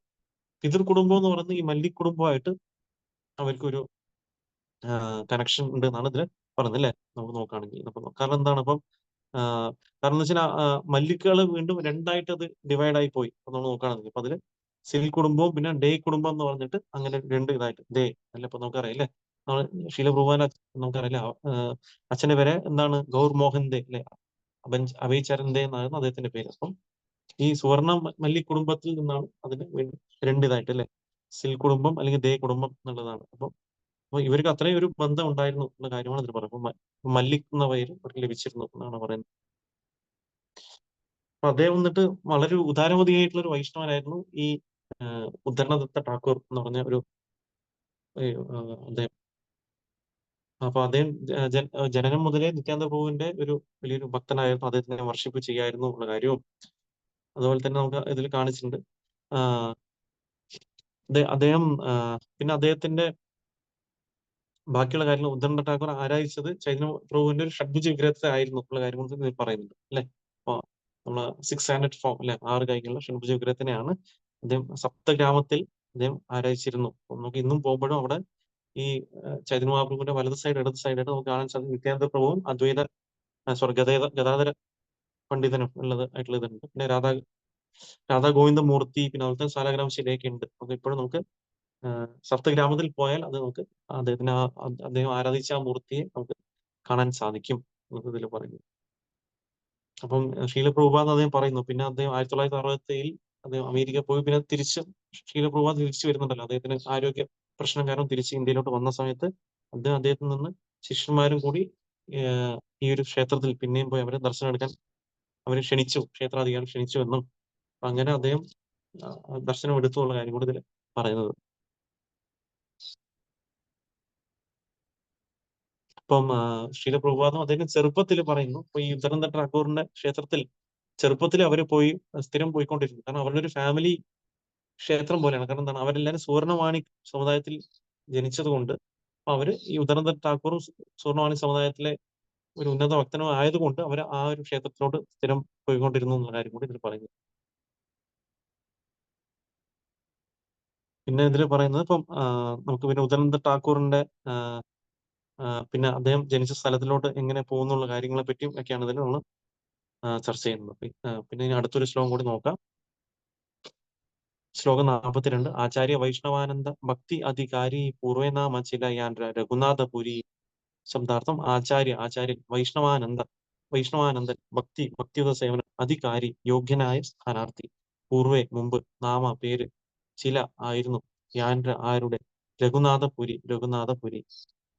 പിതൃ കുടുംബം എന്ന് പറയുന്നത് ഈ മല്ലിക് കുടുംബമായിട്ട് അവർക്കൊരു കണക്ഷൻ ഉണ്ട് എന്നാണ് ഇതിൽ പറയുന്നത് അല്ലേ? നമുക്ക് നോക്കുകയാണെങ്കിൽ കാരണം എന്താണ് അപ്പം കാരണം എന്ന് വെച്ചാൽ മല്ലിക്കുകൾ വീണ്ടും രണ്ടായിട്ട് അത് ഡിവൈഡ് ആയി പോയി. അപ്പൊ നമ്മൾ നോക്കുകയാണെങ്കിൽ അപ്പൊ അതില് സിൽ കുടുംബവും പിന്നെ ഡേ കുടുംബം എന്ന് പറഞ്ഞിട്ട് അങ്ങനെ രണ്ട് ഇതായിട്ട് ഡേ അല്ല ഇപ്പൊ നമുക്കറിയാം അല്ലേ? നമ്മൾ ഷീല ഭൂപാല നമുക്കറിയില്ല. അച്ഛന്റെ പേര് എന്താണ്? ഗൗർ മോഹൻ ദേ അല്ലെ? അഭയ് ചരൺ ദേ എന്നായിരുന്നു അദ്ദേഹത്തിന്റെ പേര്. അപ്പം ഈ സുവർണ മല്ലി കുടുംബത്തിൽ നിന്നാണ് അതിന് രണ്ട് ഇതായിട്ട് അല്ലെ? സിൽ കുടുംബം അല്ലെങ്കിൽ ദേ കുടുംബം എന്നുള്ളതാണ്. അപ്പൊ ഇവർക്ക് അത്രയും ഒരു ബന്ധം ഉണ്ടായിരുന്നു എന്ന കാര്യമാണ് ഇതിൽ പറയുന്നത്. അപ്പൊ മല്ലിക് എന്ന പേര് അവർക്ക് ലഭിച്ചിരുന്നു എന്നാണ് പറയുന്നത്. അപ്പൊ അദ്ദേഹം വന്നിട്ട് വളരെ ഉദാരമതിയായിട്ടുള്ള ഒരു വൈഷ്ണവനായിരുന്നു ഈ ഉദ്ധരണദത്ത ഠാക്കൂർ എന്ന് പറഞ്ഞ ഒരു അദ്ദേഹം. അപ്പൊ അദ്ദേഹം ജനനം മുതലേ നിത്യാനന്ദ പ്രഭുവിന്റെ ഒരു വലിയൊരു ഭക്തനായിരുന്നു. അദ്ദേഹത്തിനെ വർഷിപ്പ് ചെയ്യായിരുന്നു എന്നുള്ള കാര്യവും അതുപോലെ തന്നെ നമുക്ക് ഇതിൽ കാണിച്ചിട്ടുണ്ട്. ആഹ് അദ്ദേഹം പിന്നെ അദ്ദേഹത്തിന്റെ ബാക്കിയുള്ള കാര്യങ്ങൾ ഉദ്ധരണ ഠാക്കൂർ ആരാധിച്ചത് ചൈതന്യ പ്രഭുവിന്റെ ഒരു ഷഡ്ഭുജ വിഗ്രഹത്തെ ആയിരുന്നു എന്നുള്ള കാര്യം കൊണ്ട് ഇതിൽ പറയുന്നുണ്ട് അല്ലെ? അപ്പൊ നമ്മള് 6 ഹാൻഡഡ് ഫോം അല്ലെ? 6 കൈകളുള്ള ഷഡ്ഭുജ വിഗ്രഹത്തിനെയാണ് അദ്ദേഹം സപ്തഗ്രാമത്തിൽ അദ്ദേഹം ആരാധിച്ചിരുന്നു. അപ്പൊ നമുക്ക് ഇന്നും പോകുമ്പോഴും അവിടെ ഈ ചൈതന്യ മഹാപ്രഭുവിന്റെ വലത് സൈഡ് ഇടത് സൈഡായിട്ട് നമുക്ക് കാണാൻ സാധിക്കും നിത്യാനന്ദ പ്രഭുവും അദ്വൈത സോറി ഗതാധര പണ്ഡിതനും ഉള്ളത് ആയിട്ടുള്ള ഇതുണ്ട്. പിന്നെ രാധാ ഗോവിന്ദ മൂർത്തി പിന്നെ അതുപോലെ തന്നെ സാലഗ്രാം ശിലയൊക്കെ ഉണ്ട്. അപ്പൊ ഇപ്പോഴും നമുക്ക് സപ്തഗ്രാമത്തിൽ പോയാൽ അത് നമുക്ക് അദ്ദേഹത്തിന് അദ്ദേഹം ആരാധിച്ച ആ മൂർത്തിയെ നമുക്ക് കാണാൻ സാധിക്കും എന്നൊക്കെ ഇതിൽ പറയുന്നു. അപ്പം ഷീല പ്രഭുപാദ് അദ്ദേഹം പറയുന്നു. പിന്നെ അദ്ദേഹം 1967 അദ്ദേഹം അമേരിക്ക പോയി പിന്നെ തിരിച്ച് ഷീല പ്രഭുപാദ് തിരിച്ചു വരുന്നുണ്ടല്ലോ. അദ്ദേഹത്തിന് ആരോഗ്യ പ്രശ്നം കാരണം തിരിച്ച് ഇന്ത്യയിലോട്ട് വന്ന സമയത്ത് അദ്ദേഹത്തിൽ നിന്ന് ശിഷ്യന്മാരും കൂടി ഈ ഒരു ക്ഷേത്രത്തിൽ പിന്നെയും പോയി അവരെ ദർശനം എടുക്കാൻ അവരെ ക്ഷണിച്ചു. ക്ഷേത്രാധികാരി ക്ഷണിച്ചു എന്നും അങ്ങനെ അദ്ദേഹം ദർശനം എടുത്തു എന്നുള്ള കാര്യം കൂടി ഇതിൽ പറയുന്നത്. ഇപ്പം ഷീല പ്രഭുപാദം അദ്ദേഹം ചെറുപ്പത്തിൽ പറയുന്നു. ഇപ്പൊ ഈ ഉത്തരന്ദ ഠാക്കൂറിന്റെ ക്ഷേത്രത്തിൽ ചെറുപ്പത്തിൽ അവർ പോയി സ്ഥിരം പോയിക്കൊണ്ടിരുന്നു. കാരണം അവരുടെ ഒരു ഫാമിലി ക്ഷേത്രം പോലെയാണ്. കാരണം എന്താണ്? അവരെല്ലാവരും സുവർണവാണി സമുദായത്തിൽ ജനിച്ചത് കൊണ്ട് അപ്പൊ അവര് ഈ ഉത്തരന്ദ ഠാക്കൂറും സുവർണവാണി സമുദായത്തിലെ ഒരു ഉന്നത ഭക്തനും ആയതുകൊണ്ട് അവർ ആ ഒരു ക്ഷേത്രത്തിലോട്ട് സ്ഥിരം പോയിക്കൊണ്ടിരുന്നു എന്നുള്ള കാര്യം കൂടി ഇതിൽ പറയുന്നു. പിന്നെ ഇതിൽ പറയുന്നത് ഇപ്പം നമുക്ക് പിന്നെ ഉത്തരന്ദ ഠാക്കൂറിന്റെ പിന്നെ അദ്ദേഹം ജനിച്ച സ്ഥലത്തിലോട്ട് എങ്ങനെ പോകുന്നുള്ള കാര്യങ്ങളെ പറ്റിയും ഒക്കെയാണ് ഇതിൽ നമ്മൾ ചർച്ച ചെയ്യുന്നത്. പിന്നെ ഇനി അടുത്തൊരു ശ്ലോകം കൂടി നോക്കാം. ശ്ലോകം 42. ആചാര്യ വൈഷ്ണവാനന്ദ ഭക്തി അധികാരി പൂർവേനാമ ചിലയാൻ രഘുനാഥപുരി. ശബ്ദാർത്ഥം ആചാര്യൻ വൈഷ്ണവാനന്ദൻ ഭക്തിയുത സേവന അധികാരി യോഗ്യനായ സ്ഥാനാർത്ഥി മുമ്പ് നാമ പേര് ചില ആയിരുന്നു ആരുടെ രഘുനാഥപുരി.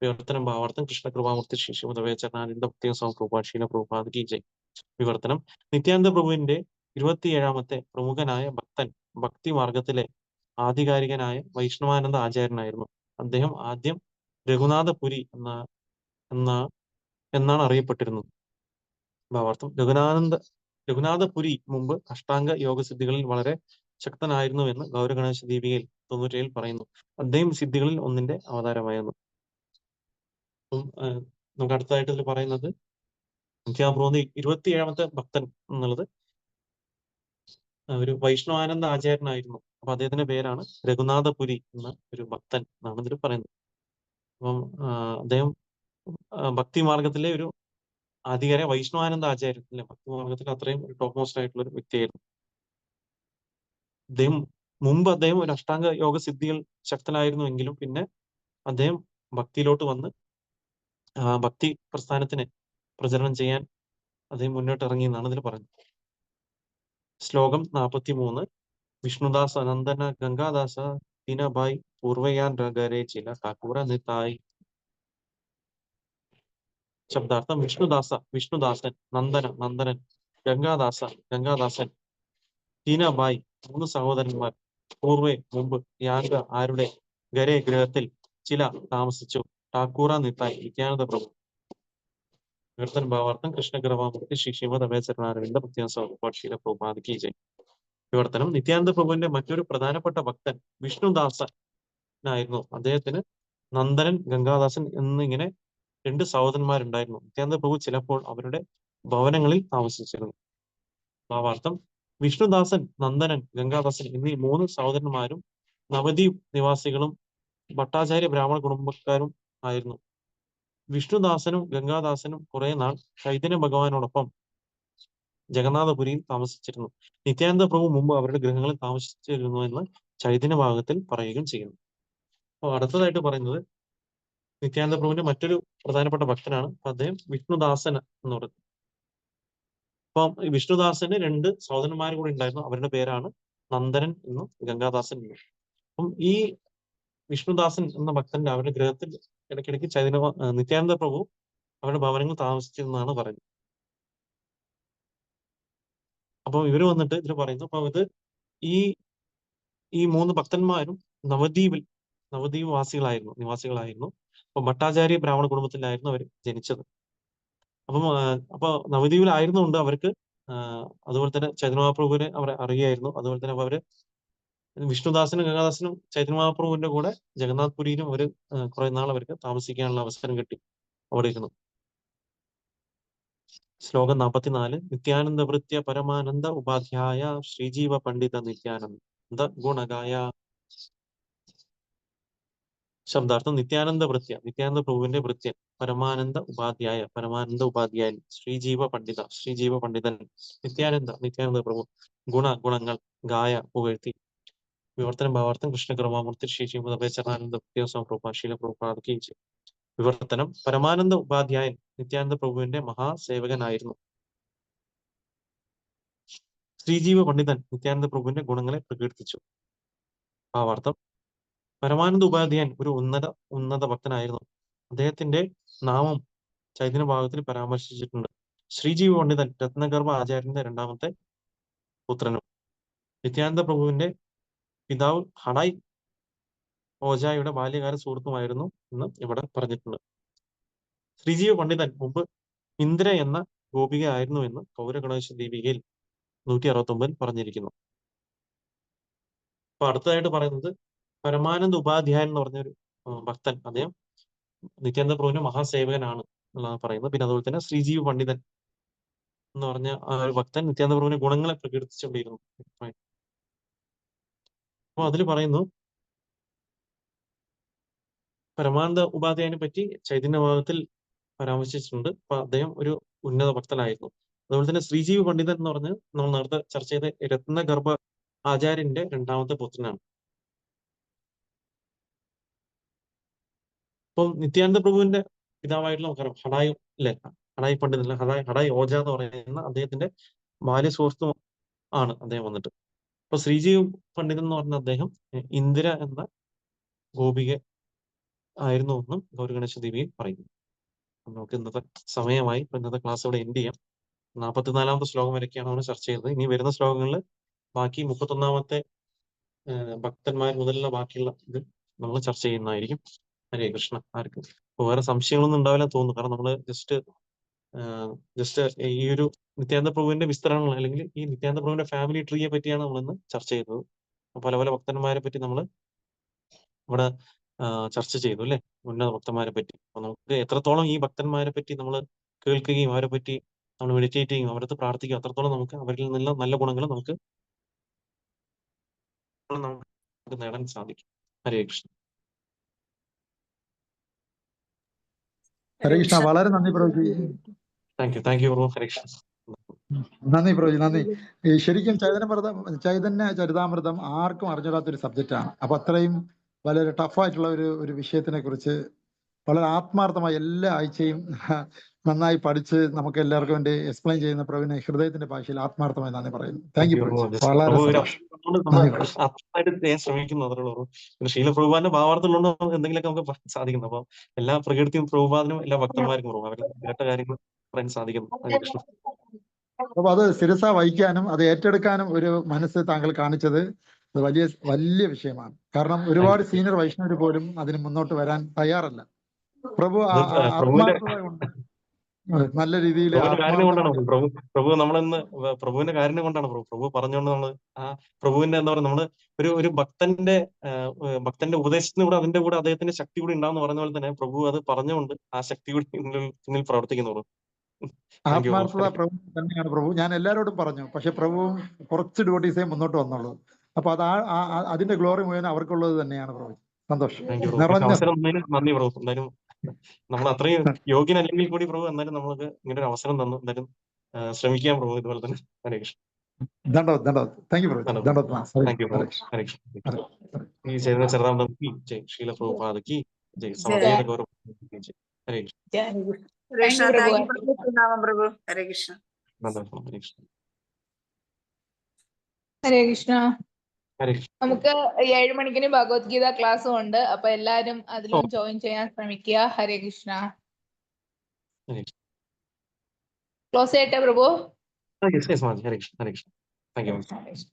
വിവർത്തനം ഭാവാർത്ഥം കൃഷ്ണകൃപാമൂർത്തി ശിശുമതവേചരണാനന്ദ ഭക്തി സ്വാമി പ്രഭുപാദ് കി ജയ്. വിവർത്തനം നിത്യാനന്ദ പ്രഭുവിന്റെ 27ാമത്തെ പ്രമുഖനായ ഭക്തൻ ഭക്തി മാർഗത്തിലെ ആധികാരികനായ വൈഷ്ണവാനന്ദ ആചാര്യനായിരുന്നു. അദ്ദേഹം ആദ്യം രഘുനാഥപുരി എന്ന എന്നാണ് അറിയപ്പെട്ടിരുന്നത്. ഭാവാർത്ഥം രഘുനാഥപുരി മുമ്പ് അഷ്ടാംഗ യോഗസിദ്ധികളിൽ വളരെ ശക്തനായിരുന്നുവെന്ന് ഗൗരഗണേശ ദീപികയിൽ 97 പറയുന്നു. അദ്ദേഹം സിദ്ധികളിൽ ഒന്നിന്റെ അവതാരമായിരുന്നു. അപ്പം നമുക്ക് അടുത്തതായിട്ട് ഇതിൽ പറയുന്നത് നിത്യാനന്ദ 27ാമത്തെ ഭക്തൻ എന്നുള്ളത് ഒരു വൈഷ്ണവാനന്ദ ആചാര്യനായിരുന്നു. അപ്പൊ അദ്ദേഹത്തിന്റെ പേരാണ് രഘുനാഥപുരി എന്ന ഒരു ഭക്തൻ എന്നാണ് ഇതിൽ പറയുന്നത്. അപ്പം അദ്ദേഹം ഭക്തി മാർഗത്തിലെ ഒരു ആധികാരിക വൈഷ്ണവാനന്ദ ആചാര്യൻ അല്ലെ? ഭക്തി മാർഗത്തിൽ അത്രയും ഒരു ടോപ്പ് മോസ്റ്റ് ആയിട്ടുള്ള ഒരു വ്യക്തിയായിരുന്നു അദ്ദേഹം. അദ്ദേഹം ഒരു അഷ്ടാംഗ യോഗ സിദ്ധികൾ ശക്തനായിരുന്നുവെങ്കിലും പിന്നെ അദ്ദേഹം ഭക്തിയിലോട്ട് വന്ന് ഭക്തി പ്രസ്ഥാനത്തിന് പ്രചരണം ചെയ്യാൻ അദ്ദേഹം മുന്നോട്ട് ഇറങ്ങി എന്നാണ് ഇതിൽ പറയുന്നത്. ശ്ലോകം 43. വിഷ്ണുദാസ് അനന്തന ഗംഗാദാസ ദീനബായ് പൂർവയാൻ രഗരെ ചില ഠാക്കൂര നിതായ്. ശബ്ദാർത്ഥം വിഷ്ണുദാസൻ നന്ദനൻ ഗംഗാദാസൻ ദീനബായ് 3 സഹോദരന്മാർ മുമ്പ് യാങ്ക ആരുടെ ഗൃഹത്തിൽ ചില താമസിച്ചു ഠാക്കൂറ നിതായ് നിത്യാനന്ദ പ്രഭു. വിവർത്തന ഭാവാർത്ഥം കൃഷ്ണകൃപാമൂർത്തി ശ്രീമദ് അഭയചരണാരവിന്ദ ഭക്തിശീല പ്രഭുപാദ് കി ജയ്. വിവർത്തനം നിത്യാനന്ദ പ്രഭുവിന്റെ മറ്റൊരു പ്രധാനപ്പെട്ട ഭക്തൻ വിഷ്ണുദാസനായിരുന്നു. അദ്ദേഹത്തിന് നന്ദനൻ, ഗംഗാദാസൻ എന്നിങ്ങനെ 2 സഹോദരന്മാരുണ്ടായിരുന്നു. നിത്യാനന്ദ പ്രഭു ചിലപ്പോൾ അവരുടെ ഭവനങ്ങളിൽ താമസിച്ചിരുന്നു. ഭാവാർത്ഥം: വിഷ്ണുദാസൻ, നന്ദനൻ, ഗംഗാദാസൻ എന്നീ 3 സഹോദരന്മാരും നവദ്വീപ് നിവാസികളും ഭട്ടാചാര്യ ബ്രാഹ്മണ കുടുംബക്കാരും ആയിരുന്നു. വിഷ്ണുദാസനും ഗംഗാദാസനും കുറെ നാൾ ചൈതന്യ ഭഗവാനോടൊപ്പം ജഗന്നാഥപുരിയിൽ താമസിച്ചിരുന്നു. നിത്യാനന്ദ പ്രഭു മുമ്പ് അവരുടെ ഗൃഹങ്ങളിൽ താമസിച്ചിരുന്നു എന്ന് ചൈതന്യ ഭാഗത്തിൽ പറയുകയും ചെയ്യുന്നു. അപ്പോൾ അടുത്തതായിട്ട് പറയുന്നത് നിത്യാനന്ദ പ്രഭുവിന്റെ മറ്റൊരു പ്രധാനപ്പെട്ട ഭക്തനാണ്. അദ്ദേഹം വിഷ്ണുദാസൻ എന്ന് പറയുന്നത്. അപ്പം ഈ വിഷ്ണുദാസന് 2 സഹോദരന്മാരും കൂടി ഉണ്ടായിരുന്നു. അവരുടെ പേരാണ് നന്ദനൻ എന്നും ഗംഗാദാസൻ എന്നും. അപ്പം ഈ വിഷ്ണുദാസൻ എന്ന ഭക്തന്റെ അവരുടെ ഗൃഹത്തിൽ ഇടയ്ക്കിടയ്ക്ക് നിത്യാനന്ദ പ്രഭു അവരുടെ ഭവനങ്ങൾ താമസിച്ചിരുന്നതാണ് പറയുന്നത്. അപ്പം ഇവര് വന്നിട്ട് ഇതിൽ പറയുന്നു. അപ്പൊ ഇത് ഈ 3 ഭക്തന്മാരും നവദ്വീപ് നിവാസികളായിരുന്നു. അപ്പൊ ഭട്ടാചാര്യ ബ്രാഹ്മണ കുടുംബത്തിലായിരുന്നു അവർ ജനിച്ചത്. അപ്പൊ നവദ്വീപിലായിരുന്നുകൊണ്ട് അവർക്ക് അതുപോലെ തന്നെ ചൈതന്യ മഹാപ്രഭുവിനെ അവർ അറിയായിരുന്നു. അതുപോലെ തന്നെ അവര് വിഷ്ണുദാസനും ഗംഗാദാസനും ചൈതന്യ മഹാപ്രഭുവിന്റെ കൂടെ ജഗന്നാഥ്പുരിയിലും അവര് കുറെ നാൾ അവർക്ക് താമസിക്കാനുള്ള അവസരം കിട്ടി. അവിടെ ഇരുന്നു. ശ്ലോകം 44. നിത്യാനന്ദ വൃത്യ പരമാനന്ദ ഉപാധ്യായ ശ്രീജീവ പണ്ഡിത നിത്യാനന്ദ ഗുണഗായ. ശബ്ദാർത്ഥം: നിത്യാനന്ദ പ്രഭുവിന്റെ വൃത്യൻ, പരമാനന്ദ ഉപാധ്യായൻ, ശ്രീജീവ പണ്ഡിതൻ, നിത്യാനന്ദ പ്രഭു, ഗുണങ്ങൾ, ഗായ പുകഴ്ത്തി. വിവർത്തനം ഭാവാർത്ഥം: കൃഷ്ണ കൃപാമൂർത്തി ശ്രീ ശ്രീമദ് ശീല പ്രഭുപാദ്. വിവർത്തനം: പരമാനന്ദ ഉപാധ്യായൻ നിത്യാനന്ദ പ്രഭുവിന്റെ മഹാസേവകനായിരുന്നു. ശ്രീജീവ പണ്ഡിതൻ നിത്യാനന്ദ പ്രഭുവിന്റെ ഗുണങ്ങളെ പ്രകീർത്തിച്ചു. ഭാവാർത്ഥം: പരമാനന്ദ ഉപാധ്യായൻ ഒരു ഉന്നത ഭക്തനായിരുന്നു. അദ്ദേഹത്തിന്റെ നാമം ചൈതന്യ ഭാഗത്തിൽ പരാമർശിച്ചിട്ടുണ്ട്. ശ്രീജീവ പണ്ഡിതൻ രത്നഗർഭ ആചാര്യന്റെ 2ാമത്തെ പുത്രനും നിത്യാനന്ദ പ്രഭുവിന്റെ പിതാവ് ഹടായ് ഓജായുടെ ബാല്യകാല സുഹൃത്തുമായിരുന്നു എന്ന് ഇവിടെ പറഞ്ഞിട്ടുണ്ട്. ശ്രീജീവ പണ്ഡിതൻ മുമ്പ് ഇന്ദ്ര എന്ന ഗോപിക ആയിരുന്നു എന്ന് പൗരഗണേശ ദീപികയിൽ 169 പറഞ്ഞിരിക്കുന്നു. അപ്പൊ അടുത്തതായിട്ട് പറയുന്നത് പരമാനന്ദ ഉപാധ്യായൻ എന്ന് പറഞ്ഞൊരു ഭക്തൻ. അദ്ദേഹം നിത്യാനന്ദ പ്രഭുവിന്റെ മഹാസേവകനാണ് എന്നുള്ളതാണ് പറയുന്നത്. പിന്നെ അതുപോലെ തന്നെ ശ്രീജീവ പണ്ഡിതൻ എന്ന് പറഞ്ഞ ആ ഒരു ഭക്തൻ നിത്യാനന്ദ പ്രഭുവിന്റെ ഗുണങ്ങളെ പ്രകീർത്തിച്ചുകൊണ്ടിരുന്നു. അപ്പൊ അതിൽ പറയുന്നു പരമാനന്ദ ഉപാധ്യായനെ പറ്റി ചൈതന്യ ഭാഗത്തിൽ പരാമർശിച്ചിട്ടുണ്ട്. അപ്പൊ അദ്ദേഹം ഒരു ഉന്നത ഭക്തനായിരുന്നു. അതുപോലെ തന്നെ ശ്രീജീവ പണ്ഡിതൻ എന്ന് പറഞ്ഞ് നമ്മൾ നേരത്തെ ചർച്ച ചെയ്ത രത്നഗർഭ ആചാര്യന്റെ 2ാമത്തെ പുത്രനാണ്. അപ്പം നിത്യാനന്ദ പ്രഭുവിന്റെ പിതാവായിട്ടുള്ള നമുക്കറിയാം ഹടായി പണ്ഡിതൻ, ഹടായി ഓജ എന്ന് പറയുന്ന അദ്ദേഹത്തിന്റെ ബാല്യ സുഹൃത്തും ആണ് അദ്ദേഹം വന്നിട്ട്. അപ്പൊ ശ്രീജീവ് പണ്ഡിതൻ എന്ന് പറഞ്ഞ അദ്ദേഹം ഇന്ദിര എന്ന ഗോപിക ആയിരുന്നു എന്നും ഗൗരഗണേശ ദേവിയിൽ പറയുന്നു. നമുക്ക് ഇന്നത്തെ സമയമായി. ഇന്നത്തെ ക്ലാസ് ഇവിടെ എൻഡ് ചെയ്യാം. 44ാമത്തെ ശ്ലോകം വരെയൊക്കെയാണ് നമ്മൾ ചർച്ച ചെയ്തത്. ഇനി വരുന്ന ശ്ലോകങ്ങളിൽ ബാക്കി 31ാമത്തെ ഭക്തന്മാർ മുതലുള്ള ബാക്കിയുള്ള ഇത് നമ്മൾ ചർച്ച ചെയ്യുന്നതായിരിക്കും. ഹരേ കൃഷ്ണ. ആർക്കും വേറെ സംശയങ്ങളൊന്നും ഉണ്ടാവില്ല തോന്നുന്നു. കാരണം നമ്മള് ജസ്റ്റ് ഈ ഒരു നിത്യാനന്ദ പ്രഭുവിന്റെ വിസ്തരണങ്ങൾ അല്ലെങ്കിൽ ഈ നിത്യാനന്ദ പ്രഭുവിന്റെ ഫാമിലി ട്രീയെ പറ്റിയാണ് നമ്മളിന്ന് ചർച്ച ചെയ്തത്. പല പല ഭക്തന്മാരെ പറ്റി നമ്മൾ ഇവിടെ ചർച്ച ചെയ്തു അല്ലെ, ഉന്നത ഭക്തന്മാരെ പറ്റി. അപ്പൊ നമുക്ക് എത്രത്തോളം ഈ ഭക്തന്മാരെ പറ്റി നമ്മൾ കേൾക്കുകയും അവരെ പറ്റി നമ്മൾ മെഡിറ്റേറ്റ് ചെയ്യും, അവരടുത്ത് പ്രാർത്ഥിക്കും, അത്രത്തോളം നമുക്ക് അവരിൽ നിന്നുള്ള നല്ല ഗുണങ്ങൾ നമുക്ക് നേടാൻ സാധിക്കും. ഹരേ കൃഷ്ണ. ഹരേ കൃഷ്ണ. വളരെ നന്ദി പ്രഭുജി. Thank you Hare Krishna. നന്ദി പ്രഭുജി, നന്ദി. ശരിക്കും ചൈതന്യ ചരിതാമൃതം ആർക്കും അറിഞ്ഞിടാത്തൊരു സബ്ജക്റ്റാണ്. അപ്പൊ അത്രയും വളരെ ടഫായിട്ടുള്ള ഒരു വിഷയത്തിനെ കുറിച്ച് വളരെ ആത്മാർത്ഥമായി എല്ലാ ആഴ്ചയും നന്നായി പഠിച്ച് നമുക്ക് എല്ലാവർക്കും വേണ്ടി എക്സ്പ്ലെയിൻ ചെയ്യുന്ന പ്രവീണ് ഹൃദയത്തിന്റെ ഭാഷയിൽ ആത്മാർത്ഥമായി നന്ദി പറയുന്നു. താങ്ക് യു പ്രഭു. വളരെ ശ്രമിക്കുന്നു. അതോടൊപ്പം ശീല പ്രഭുപാന്റെ ഭാവാർത്ഥമുള്ളതുകൊണ്ട് എന്തെങ്കിലുമൊക്കെ നമുക്ക് സാധിക്കുന്നു. അപ്പൊ എല്ലാ പ്രകൃതിയും പ്രഭുപാദനും എല്ലാ ഭക്തന്മാർക്കും അവരുടെ കേട്ട കാര്യങ്ങൾ പറയാൻ സാധിക്കുന്നു. അപ്പൊ അത് ശിരസ വഹിക്കാനും അത് ഏറ്റെടുക്കാനും ഒരു മനസ്സ് താങ്കൾ കാണിച്ചത് വലിയ വലിയ വിഷയമാണ്. കാരണം ഒരുപാട് സീനിയർ വൈഷ്ണവർ പോലും അതിന് മുന്നോട്ട് വരാൻ തയ്യാറല്ല. പ്രഭു ആത്മാർത്ഥത കൊണ്ട് നല്ല രീതിയിൽ പ്രഭുവിന്റെ കാരുണ്യം കൊണ്ടാണ് ആത്മാർത്ഥമായിട്ട് പ്രഭു നമ്മളിന്ന് പ്രഭുവിന്റെ കാരുണ്യം കൊണ്ടാണ് പ്രഭു പറഞ്ഞുകൊണ്ട് നമ്മള് ആ പ്രഭുവിന്റെ എന്താ പറയുക നമ്മള് ഒരു ഭക്തന്റെ ഉപദേശത്തിന് കൂടെ അതിന്റെ കൂടെ അദ്ദേഹത്തിന്റെ ശക്തി കൂടി ഉണ്ടാവുന്ന പറഞ്ഞ പോലെ തന്നെ പ്രഭു അത് പറഞ്ഞുകൊണ്ട് ആ ശക്തി കൂടി പിന്നിൽ പ്രവർത്തിക്കുന്നു പ്രഭു. താങ്ക് യു പ്രഭു. ആത്മാർത്ഥത പ്രഭു തന്നെയാണ് പ്രഭു. ഞാൻ എല്ലാവരോടും പറഞ്ഞു, പക്ഷെ പ്രഭുവും കുറച്ച് ഡിവോട്ടീസേ മുന്നോട്ട് വന്നുള്ളൂ. അപ്പൊ അത് അതിന്റെ ഗ്ലോറി മുഴുവൻ അവർക്കുള്ളത് തന്നെയാണ് പ്രഭു. സന്തോഷം. താങ്ക് യു പ്രഭു. നിറഞ്ഞ അവസരം തന്നതിന് നന്ദി പ്രഭു. എന്തായാലും നമ്മൾ അത്രയും യോഗ്യനല്ലെങ്കിൽ കൂടി പ്രഭു എന്നാലും നമുക്ക് ഇങ്ങനെ ഒരു അവസരം തന്നു. എന്തായാലും ശ്രമിക്കാം പ്രഭു ഇതുപോലെ തന്നെ. ഹരേ കൃഷ്ണ. ദണ്ഡവത് ദണ്ഡവത്. Thank you prabhu. ദണ്ഡവത്. Thank you prabhu. ഹരേ കൃഷ്ണ. ഈ ചെയ്യുന്ന ചെറുതാമൃതം കി ജയ്, ശീല പ്രഭുപാദ കി ജയ്, സമവേത ഗൗരവ കി ജയ്. ഹരേ കൃഷ്ണ. Krishna thank you prabhu. പ്രണാമം പ്രഭു. ഹരേ കൃഷ്ണ. നന്ദി ഹരേ കൃഷ്ണ. ഹരേ കൃഷ്ണ. ഹരേ കൃഷ്ണ. നമുക്ക് 7 മണിക്കിന് ഭഗവത്ഗീത ക്ലാസ്സും ഉണ്ട്. അപ്പൊ എല്ലാരും അതിലും ജോയിൻ ചെയ്യാൻ ശ്രമിക്കുക. ഹരേ കൃഷ്ണ. ഹരേ കൃഷ്ണ. ക്ലോസ് ചെയ്യട്ടെ പ്രഭു. യെസ് യെസ് മാജി. ഹരേ കൃഷ്ണ. ഹരേ കൃഷ്ണ. Thank you. ഹരേ കൃഷ്ണ.